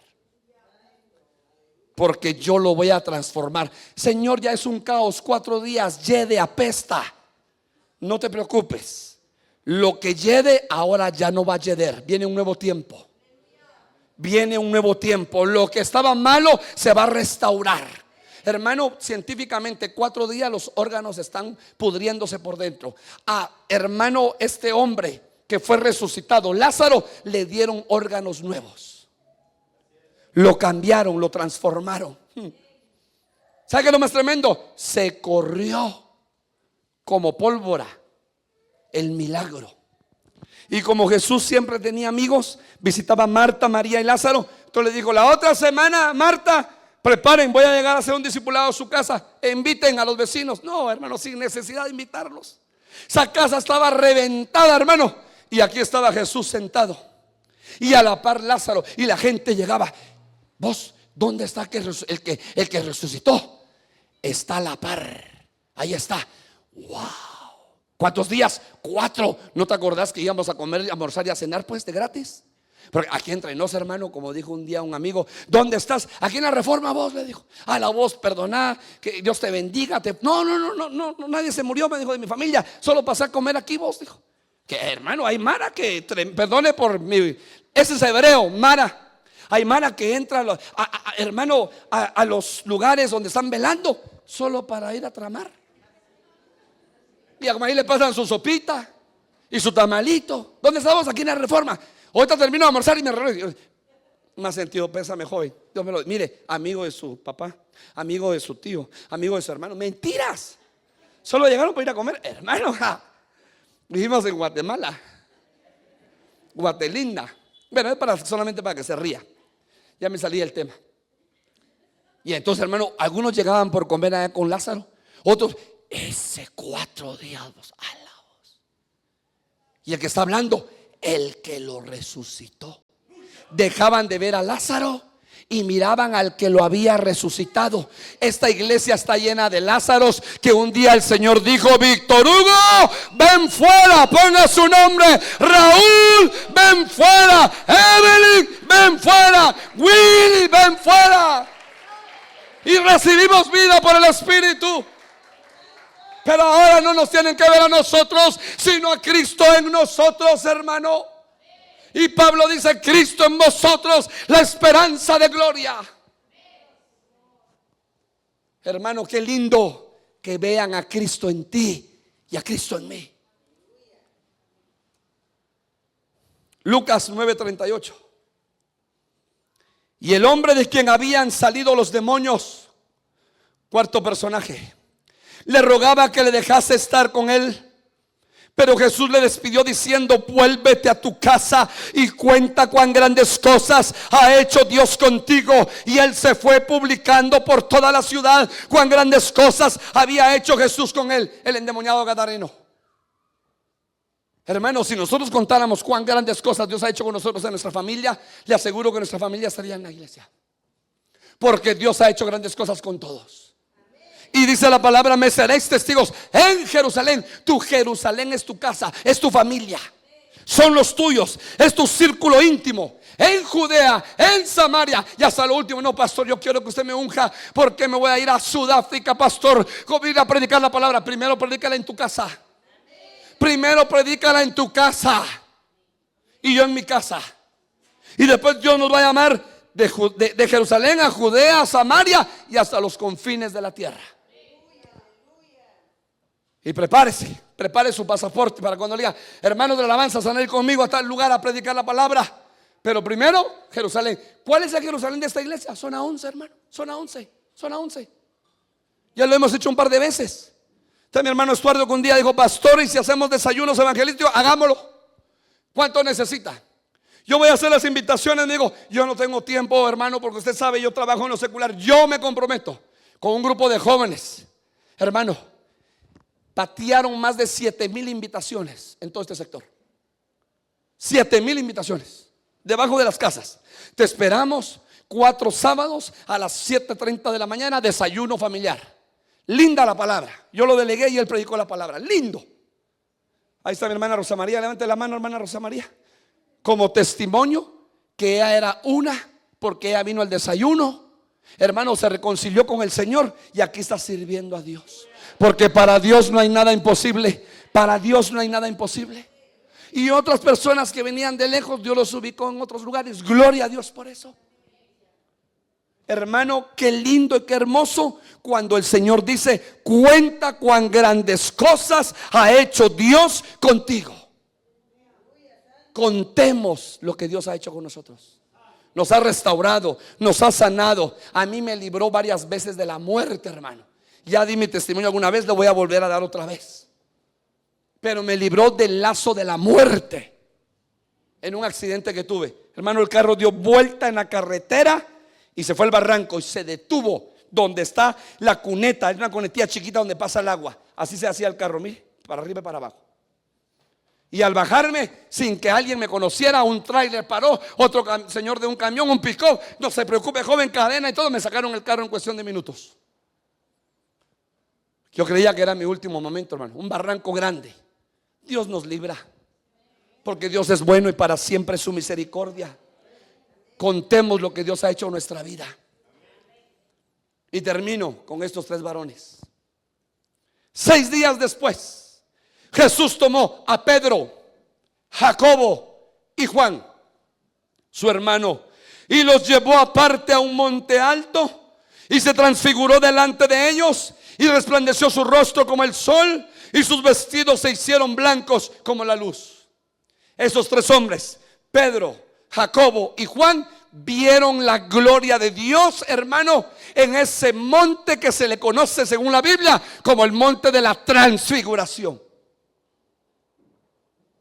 porque yo lo voy a transformar. Señor, ya es un caos, 4 días, yede, apesta. No te preocupes, lo que yede ahora ya no va a yeder. Viene un nuevo tiempo. Viene un nuevo tiempo. Lo que estaba malo se va a restaurar. Hermano, científicamente 4 días los órganos están pudriéndose por dentro. Hermano, este hombre que fue resucitado, Lázaro, le dieron órganos nuevos. Lo cambiaron, lo transformaron. ¿Sabe qué es lo más tremendo? Se corrió como pólvora el milagro. Y como Jesús siempre tenía amigos, visitaba a Marta, María y Lázaro. Entonces le dijo: la otra semana, Marta, preparen, voy a llegar a hacer un discipulado a su casa, inviten a los vecinos. No, hermano, sin necesidad de invitarlos. Esa casa estaba reventada, hermano, y aquí estaba Jesús sentado, y a la par Lázaro, y la gente llegaba. ¿Vos dónde está el que resucitó? Está a la par, ahí está. Wow. ¿Cuántos días? 4. ¿No te acordás que íbamos a comer, a almorzar y a cenar pues de gratis? Porque aquí entre nos, hermano, como dijo un día un amigo: ¿dónde estás? Aquí en la Reforma, vos, le dijo. A la voz, perdoná, que Dios te bendiga. No, nadie se murió, me dijo, de mi familia. Solo pasé a comer aquí, vos, dijo. Que hermano, hay mara que, perdone por mi, ese es hebreo, mara. Hay mara que entra, hermano, a los lugares donde están velando solo para ir a tramar. Y a ahí le pasan su sopita y su tamalito. ¿Dónde estamos? Aquí en la Reforma. Ahorita termino de almorzar y me regreso. Más sentido pésame, joven. Dios me lo, mire, amigo de su papá, amigo de su tío, amigo de su hermano. Mentiras. Solo llegaron para ir a comer, hermano. Vivimos en Guatemala, Guatelinda. Bueno, es solamente para que se ría. Ya me salí del tema. Y entonces, hermano, algunos llegaban por comer allá con Lázaro, otros ese 4 días, alaos. Y el que está hablando, el que lo resucitó. Dejaban de ver a Lázaro y miraban al que lo había resucitado. Esta iglesia está llena de Lázaros que un día el Señor dijo: Víctor Hugo, ven fuera, ponga su nombre. Raúl, ven fuera. Evelyn, ven fuera. Willy, ven fuera. Y recibimos vida por el Espíritu. Pero ahora no nos tienen que ver a nosotros, sino a Cristo en nosotros, hermano. Y Pablo dice: Cristo en vosotros, la esperanza de gloria. Hermano, qué lindo que vean a Cristo en ti y a Cristo en mí. Lucas 9:38. Y el hombre de quien habían salido los demonios, cuarto personaje, le rogaba que le dejase estar con él. Pero Jesús le despidió diciendo: vuélvete a tu casa y cuenta cuán grandes cosas ha hecho Dios contigo. Y él se fue publicando por toda la ciudad cuán grandes cosas había hecho Jesús con él, el endemoniado gadareno. Hermanos, si nosotros contáramos cuán grandes cosas Dios ha hecho con nosotros en nuestra familia, le aseguro que nuestra familia estaría en la iglesia, porque Dios ha hecho grandes cosas con todos. Y dice la palabra: me seréis testigos en Jerusalén. Tu Jerusalén es tu casa, es tu familia, son los tuyos, es tu círculo íntimo. En Judea, en Samaria y hasta lo último. No, pastor, yo quiero que usted me unja porque me voy a ir a Sudáfrica, pastor, a ir a predicar la palabra. Primero predícala en tu casa. Primero predícala en tu casa y yo en mi casa. Y después Dios nos va a llamar de Jerusalén a Judea, a Samaria y hasta los confines de la tierra. Y prepare su pasaporte para cuando le diga: hermanos de la alabanza, van a ir conmigo a tal lugar a predicar la palabra. Pero primero Jerusalén. ¿Cuál es el Jerusalén de esta iglesia? Zona 11, hermano. Zona 11. Ya lo hemos hecho un par de veces. Está mi hermano Estuardo que un día dijo: pastor, y si hacemos desayunos evangelísticos, hagámoslo. ¿Cuánto necesita? Yo voy a hacer las invitaciones. Me digo: yo no tengo tiempo, hermano, porque usted sabe, yo trabajo en lo secular. Yo me comprometo con un grupo de jóvenes, hermano. Patearon más de 7,000 invitaciones en todo este sector. 7,000 invitaciones debajo de las casas. Te esperamos 4 sábados a las 7:30 de la mañana, desayuno familiar. Linda la palabra. Yo lo delegué y él predicó la palabra. Lindo. Ahí está mi hermana Rosa María. Levante la mano, hermana Rosa María. Como testimonio que ella era una, porque ella vino al desayuno, hermano, se reconcilió con el Señor y aquí está sirviendo a Dios. Porque para Dios no hay nada imposible. Para Dios no hay nada imposible. Y otras personas que venían de lejos, Dios los ubicó en otros lugares. Gloria a Dios por eso. Hermano, qué lindo y qué hermoso cuando el Señor dice: cuenta cuán grandes cosas ha hecho Dios contigo. Contemos lo que Dios ha hecho con nosotros. Nos ha restaurado, nos ha sanado. A mí me libró varias veces de la muerte, hermano. Ya di mi testimonio alguna vez, lo voy a volver a dar otra vez. pero me libró del lazo de la muerte en un accidente que tuve. Hermano, el carro dio vuelta en la carretera y se fue al barranco y se detuvo donde está la cuneta. Es una cunetilla chiquita donde pasa el agua. Así se hacía el carro, mire, para arriba y para abajo. Y al bajarme, sin que alguien me conociera, un tráiler paró, otro señor de un camión, un pick-up. No se preocupe, joven, cadena y todo. Me sacaron el carro en cuestión de minutos. Yo creía que era mi último momento, hermano. Un barranco grande. Dios nos libra, porque Dios es bueno y para siempre es su misericordia. Contemos lo que Dios ha hecho en nuestra vida. Y termino con estos 3 varones. 6 días después, Jesús tomó a Pedro, Jacobo y Juan, su hermano, y los llevó aparte a un monte alto y se transfiguró delante de ellos y resplandeció su rostro como el sol y sus vestidos se hicieron blancos como la luz. Esos 3 hombres, Pedro, Jacobo y Juan, vieron la gloria de Dios, hermano, en ese monte que se le conoce según la Biblia como el monte de la transfiguración,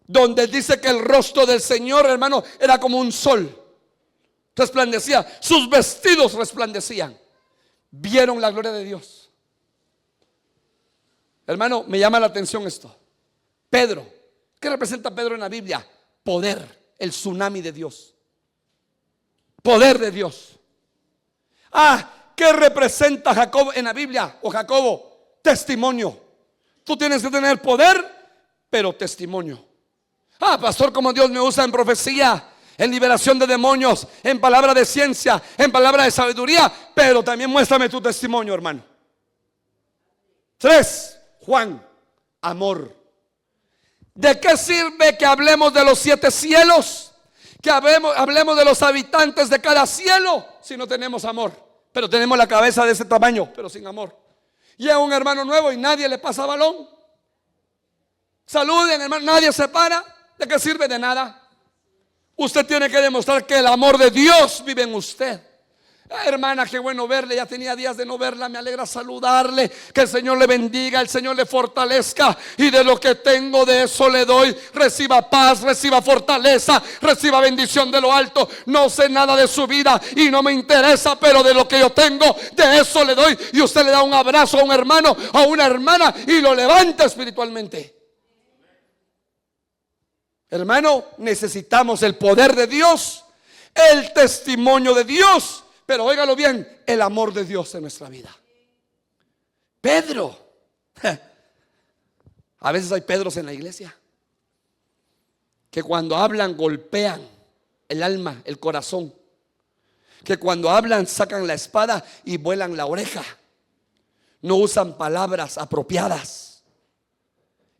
donde dice que el rostro del Señor, hermano, era como un sol, resplandecía, sus vestidos resplandecían. Vieron la gloria de Dios. Hermano, me llama la atención esto. Pedro, ¿qué representa Pedro en la Biblia? Poder, el tsunami de Dios. Poder de Dios. ¿Qué representa Jacob en la Biblia? O Jacobo, testimonio. Tú tienes que tener poder, pero testimonio. Pastor, como Dios me usa en profecía, en liberación de demonios, en palabra de ciencia, en palabra de sabiduría, pero también muéstrame tu testimonio, hermano. 3, Juan, amor. ¿De qué sirve que hablemos de los 7 cielos? Que hablemos de los habitantes de cada cielo si no tenemos amor. Pero tenemos la cabeza de ese tamaño, pero sin amor. Llega un hermano nuevo y nadie le pasa balón. Saluden, hermano, nadie se para. ¿De qué sirve? De nada. Usted tiene que demostrar que el amor de Dios vive en usted. Hermana, qué bueno verle, ya tenía días de no verla, me alegra saludarle, que el Señor le bendiga, el Señor le fortalezca, y de lo que tengo de eso le doy. Reciba paz, reciba fortaleza, reciba bendición de lo alto. No sé nada de su vida y no me interesa, pero de lo que yo tengo, de eso le doy. Y usted le da un abrazo a un hermano, a una hermana, y lo levanta espiritualmente. Hermano, necesitamos el poder de Dios, el testimonio de Dios, pero óigalo bien, el amor de Dios en nuestra vida. Pedro, a veces hay Pedros en la iglesia que cuando hablan golpean el alma, el corazón, que cuando hablan sacan la espada y vuelan la oreja, no usan palabras apropiadas.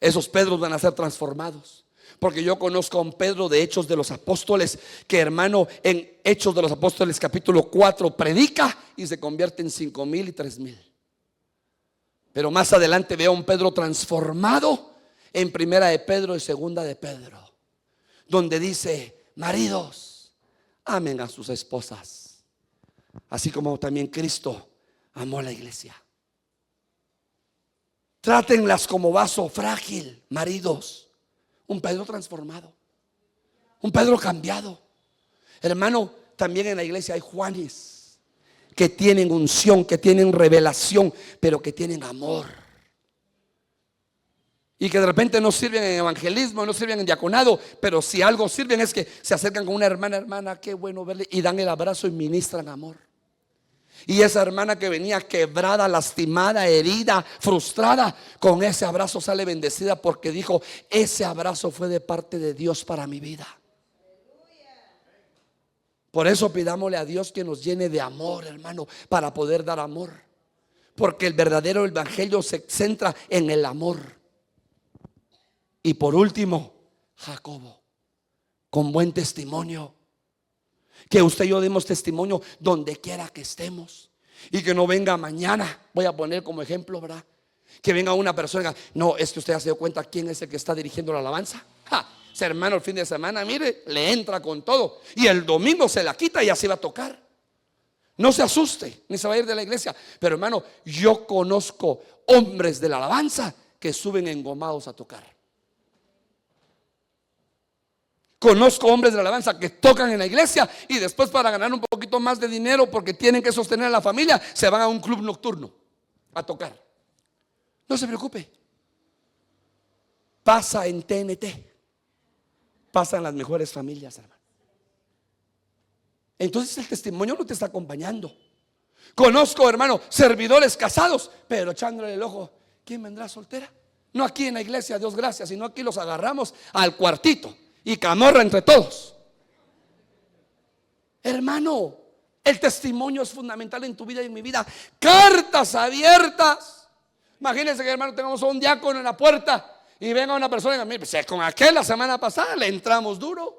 Esos Pedros van a ser transformados. Porque yo conozco a un Pedro de Hechos de los Apóstoles, que hermano, en Hechos de los Apóstoles capítulo 4 predica y se convierte en 5,000 y 3,000. Pero más adelante veo a un Pedro transformado en Primera de Pedro y Segunda de Pedro, donde dice: maridos, amen a sus esposas, así como también Cristo amó a la iglesia. Trátenlas como vaso frágil, maridos. Un Pedro transformado, un Pedro cambiado. Hermano, también en la iglesia hay Juanes que tienen unción, que tienen revelación, pero que tienen amor. Y que de repente no sirven en evangelismo, no sirven en diaconado, pero si algo sirven es que se acercan con una hermana, qué bueno verle, y dan el abrazo y ministran amor. Y esa hermana que venía quebrada, lastimada, herida, frustrada, con ese abrazo sale bendecida, porque dijo: ese abrazo fue de parte de Dios para mi vida. Por eso pidámosle a Dios que nos llene de amor, hermano, para poder dar amor. Porque el verdadero evangelio se centra en el amor. Y por último, Jacobo, con buen testimonio. Que usted y yo demos testimonio donde quiera que estemos. Y que no venga mañana, voy a poner como ejemplo, ¿verdad? Que venga una persona y diga: no, es que usted ya se dio cuenta quién es el que está dirigiendo la alabanza. Ese hermano el fin de semana, mire, le entra con todo, y el domingo se la quita y así va a tocar. No se asuste, ni se va a ir de la iglesia. Pero hermano, yo conozco hombres de la alabanza que suben engomados a tocar. Conozco hombres de la alabanza que tocan en la iglesia y después, para ganar un poquito más de dinero, porque tienen que sostener a la familia, se van a un club nocturno a tocar. No se preocupe. Pasa en TNT. Pasa en las mejores familias, hermano. Entonces el testimonio no te está acompañando. Conozco, hermano, servidores casados, pero echándole el ojo, ¿quién vendrá soltera? No aquí en la iglesia, Dios gracias, sino aquí los agarramos al cuartito y camorra entre todos. Hermano, el testimonio es fundamental en tu vida y en mi vida. Cartas abiertas. Imagínense que, hermano, tengamos a un diácono en la puerta y venga una persona y diga, mire, pues, con aquel la semana pasada le entramos duro.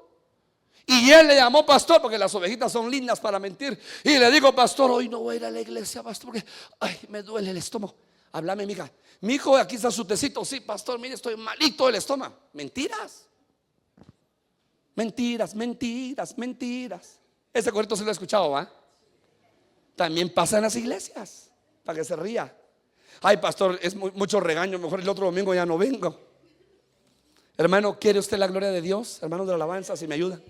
Y él le llamó pastor, porque las ovejitas son lindas para mentir. Y le digo, pastor, hoy no voy a ir a la iglesia, pastor, porque me duele el estómago. Háblame, mija. Mi hijo, aquí está su tecito. Sí, pastor, mire, estoy malito del estómago. Mentiras. Mentiras, mentiras, mentiras. Ese corito se lo he escuchado, ¿va? También pasa en las iglesias, para que se ría. Ay, pastor, es mucho regaño, mejor el otro domingo ya no vengo. Hermano, ¿quiere usted la gloria de Dios? Hermano de la alabanza, si me ayuda.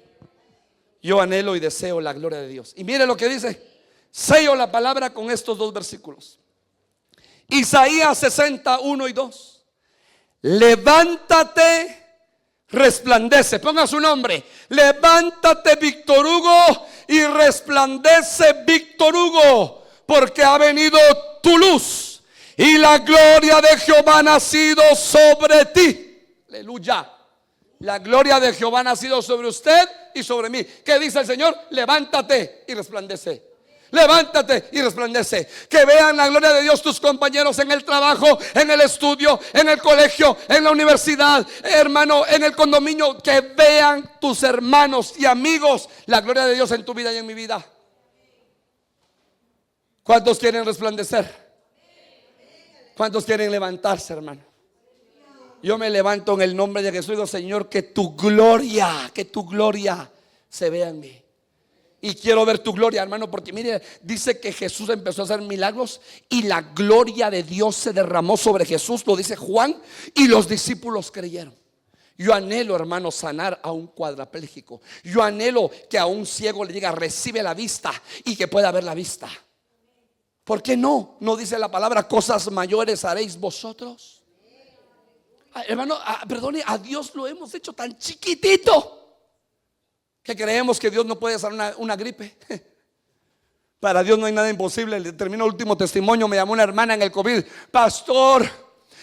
Yo anhelo y deseo la gloria de Dios. Y mire lo que dice. Sello la palabra con estos dos versículos. Isaías 61 y 2. Levántate, resplandece. Ponga su nombre. Levántate, Víctor Hugo, y resplandece, Víctor Hugo, porque ha venido tu luz y la gloria de Jehová ha nacido sobre ti. Aleluya. La gloria de Jehová ha nacido sobre usted y sobre mí. ¿Qué dice el Señor? Levántate y resplandece. Levántate y resplandece. Que vean la gloria de Dios tus compañeros en el trabajo, en el estudio, en el colegio, en la universidad, hermano, en el condominio. Que vean tus hermanos y amigos la gloria de Dios en tu vida y en mi vida. ¿Cuántos quieren resplandecer? ¿Cuántos quieren levantarse, hermano? Yo me levanto en el nombre de Jesús y digo, Señor, que tu gloria se vea en mí. Y quiero ver tu gloria, hermano, porque mire, dice que Jesús empezó a hacer milagros y la gloria de Dios se derramó sobre Jesús, lo dice Juan, y los discípulos creyeron. Yo anhelo, hermano, sanar a un cuadraplégico. Yo anhelo que a un ciego le diga, recibe la vista, y que pueda ver la vista. ¿Por qué no? ¿No dice la palabra, cosas mayores haréis vosotros? Hermano, perdone, a Dios lo hemos hecho tan chiquitito que creemos que Dios no puede hacer una gripe. Para Dios no hay nada imposible. Termino el último testimonio. Me llamó una hermana en el COVID. Pastor,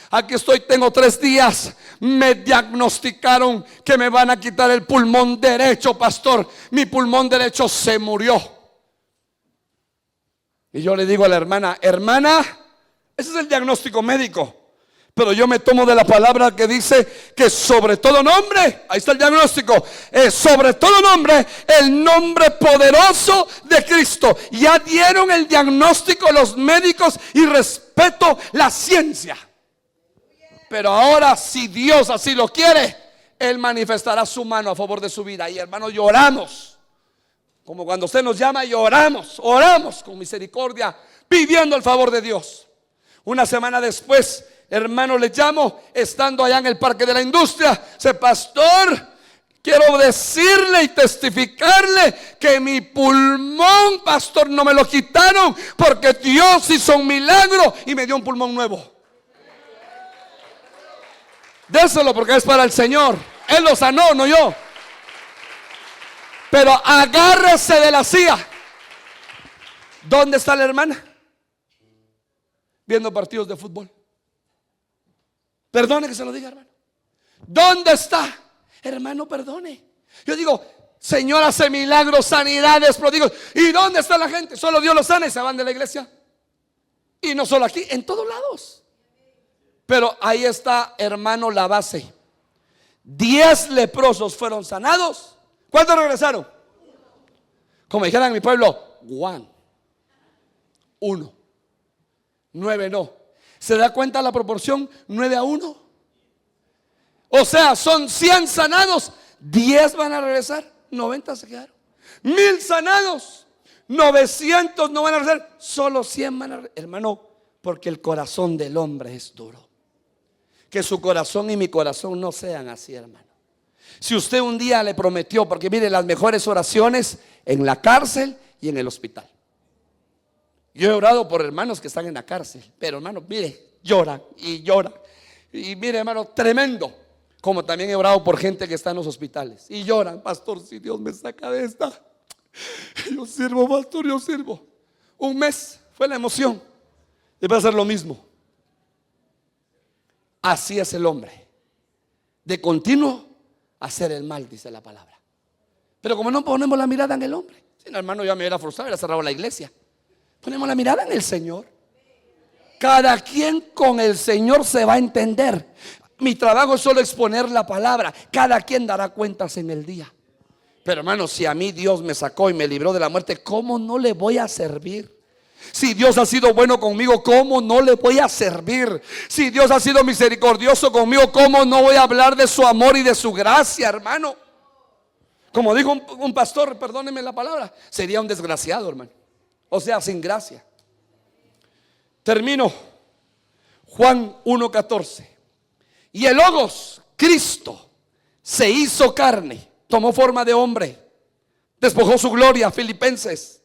aquí estoy, tengo 3 días. Me diagnosticaron que me van a quitar el pulmón derecho, pastor. Mi pulmón derecho se murió. Y yo le digo a la hermana, hermana, ese es el diagnóstico médico, pero yo me tomo de la palabra que dice que sobre todo nombre, ahí está el diagnóstico, sobre todo nombre, el nombre poderoso de Cristo. Ya dieron el diagnóstico los médicos y respeto la ciencia. Pero ahora, si Dios así lo quiere, Él manifestará su mano a favor de su vida. Y hermanos, lloramos. Como cuando usted nos llama y oramos con misericordia, pidiendo el favor de Dios. Una semana después, hermano, le llamo, estando allá en el Parque de la Industria. Dice, pastor, quiero decirle y testificarle que mi pulmón, pastor, no me lo quitaron, porque Dios hizo un milagro y me dio un pulmón nuevo. Déselo, porque es para el Señor. Él lo sanó, no yo. Pero agárrese de la silla. ¿Dónde está la hermana? Viendo partidos de fútbol. Perdone que se lo diga, hermano. ¿Dónde está? Hermano, perdone. Yo digo, Señor hace milagros, sanidades, prodigios. ¿Y dónde está la gente? Solo Dios los sana y se van de la iglesia. Y no solo aquí, en todos lados. Pero ahí está, hermano, la base. 10 leprosos fueron sanados. ¿Cuántos regresaron? Como dijeran en mi pueblo, 1. 9 no. ¿Se da cuenta la proporción? 9-1. O sea, son 100 sanados, 10 van a regresar, 90 se quedaron. 1000 sanados, 900 no van a regresar, solo 100 van a regresar. Hermano, porque el corazón del hombre es duro. Que su corazón y mi corazón no sean así, hermano. Si usted un día le prometió, porque mire, las mejores oraciones en la cárcel y en el hospital. Yo he orado por hermanos que están en la cárcel, pero hermano, mire, lloran y lloran. Y mire, hermano, tremendo. Como también he orado por gente que está en los hospitales y lloran: pastor, si Dios me saca de esta, yo sirvo, pastor, yo sirvo. Un mes fue la emoción y va a ser lo mismo. Así es el hombre, de continuo hacer el mal, dice la palabra. Pero como no ponemos la mirada en el hombre, si no, hermano, ya me hubiera forzado, hubiera cerrado la iglesia. Ponemos la mirada en el Señor. Cada quien con el Señor se va a entender. Mi trabajo es solo exponer la palabra. Cada quien dará cuentas en el día. Pero hermano, si a mí Dios me sacó y me libró de la muerte, ¿cómo no le voy a servir? Si Dios ha sido bueno conmigo, ¿cómo no le voy a servir? Si Dios ha sido misericordioso conmigo, ¿cómo no voy a hablar de su amor y de su gracia, hermano? Como dijo un pastor, perdónenme la palabra, sería un desgraciado, hermano. O sea, sin gracia. Termino. Juan 1:14. Y el Logos, Cristo, se hizo carne, tomó forma de hombre, despojó su gloria, Filipenses,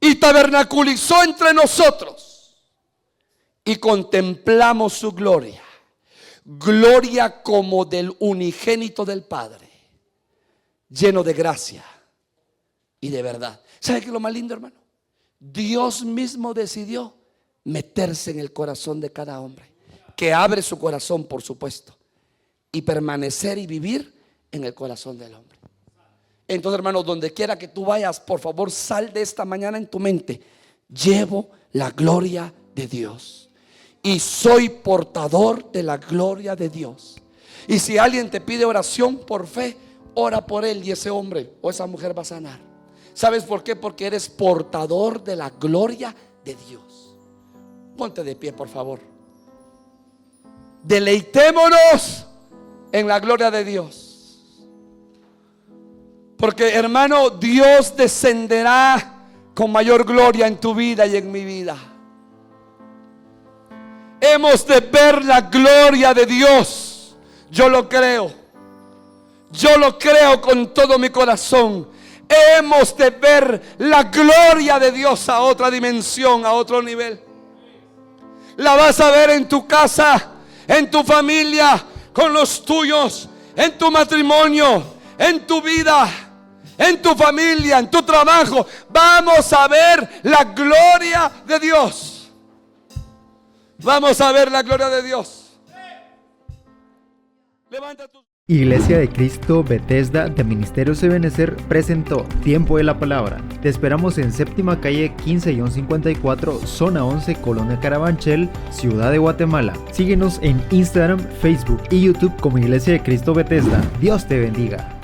y tabernaculizó entre nosotros, y contemplamos su gloria, gloria como del unigénito del Padre, lleno de gracia y de verdad. ¿Sabe qué es lo más lindo, hermano? Dios mismo decidió meterse en el corazón de cada hombre, que abre su corazón, por supuesto, y permanecer y vivir en el corazón del hombre. Entonces, hermano, donde quiera que tú vayas, por favor, sal de esta mañana en tu mente: llevo la gloria de Dios y soy portador de la gloria de Dios. Y si alguien te pide oración por fe, ora por él y ese hombre o esa mujer va a sanar. ¿Sabes por qué? Porque eres portador de la gloria de Dios. Ponte de pie, por favor. Deleitémonos en la gloria de Dios. Porque, hermano, Dios descenderá con mayor gloria en tu vida y en mi vida. Hemos de ver la gloria de Dios. Yo lo creo. Yo lo creo con todo mi corazón. Hemos de ver la gloria de Dios a otra dimensión, a otro nivel. La vas a ver en tu casa, en tu familia, con los tuyos, en tu matrimonio, en tu vida, en tu familia, en tu trabajo. Vamos a ver la gloria de Dios. Vamos a ver la gloria de Dios. Levanta tu... Iglesia de Cristo Bethesda de Ministerios Ebenecer presentó Tiempo de la Palabra. Te esperamos en séptima calle 15-54, zona 11, Colonia Carabanchel, Ciudad de Guatemala. Síguenos en Instagram, Facebook y YouTube como Iglesia de Cristo Bethesda. Dios te bendiga.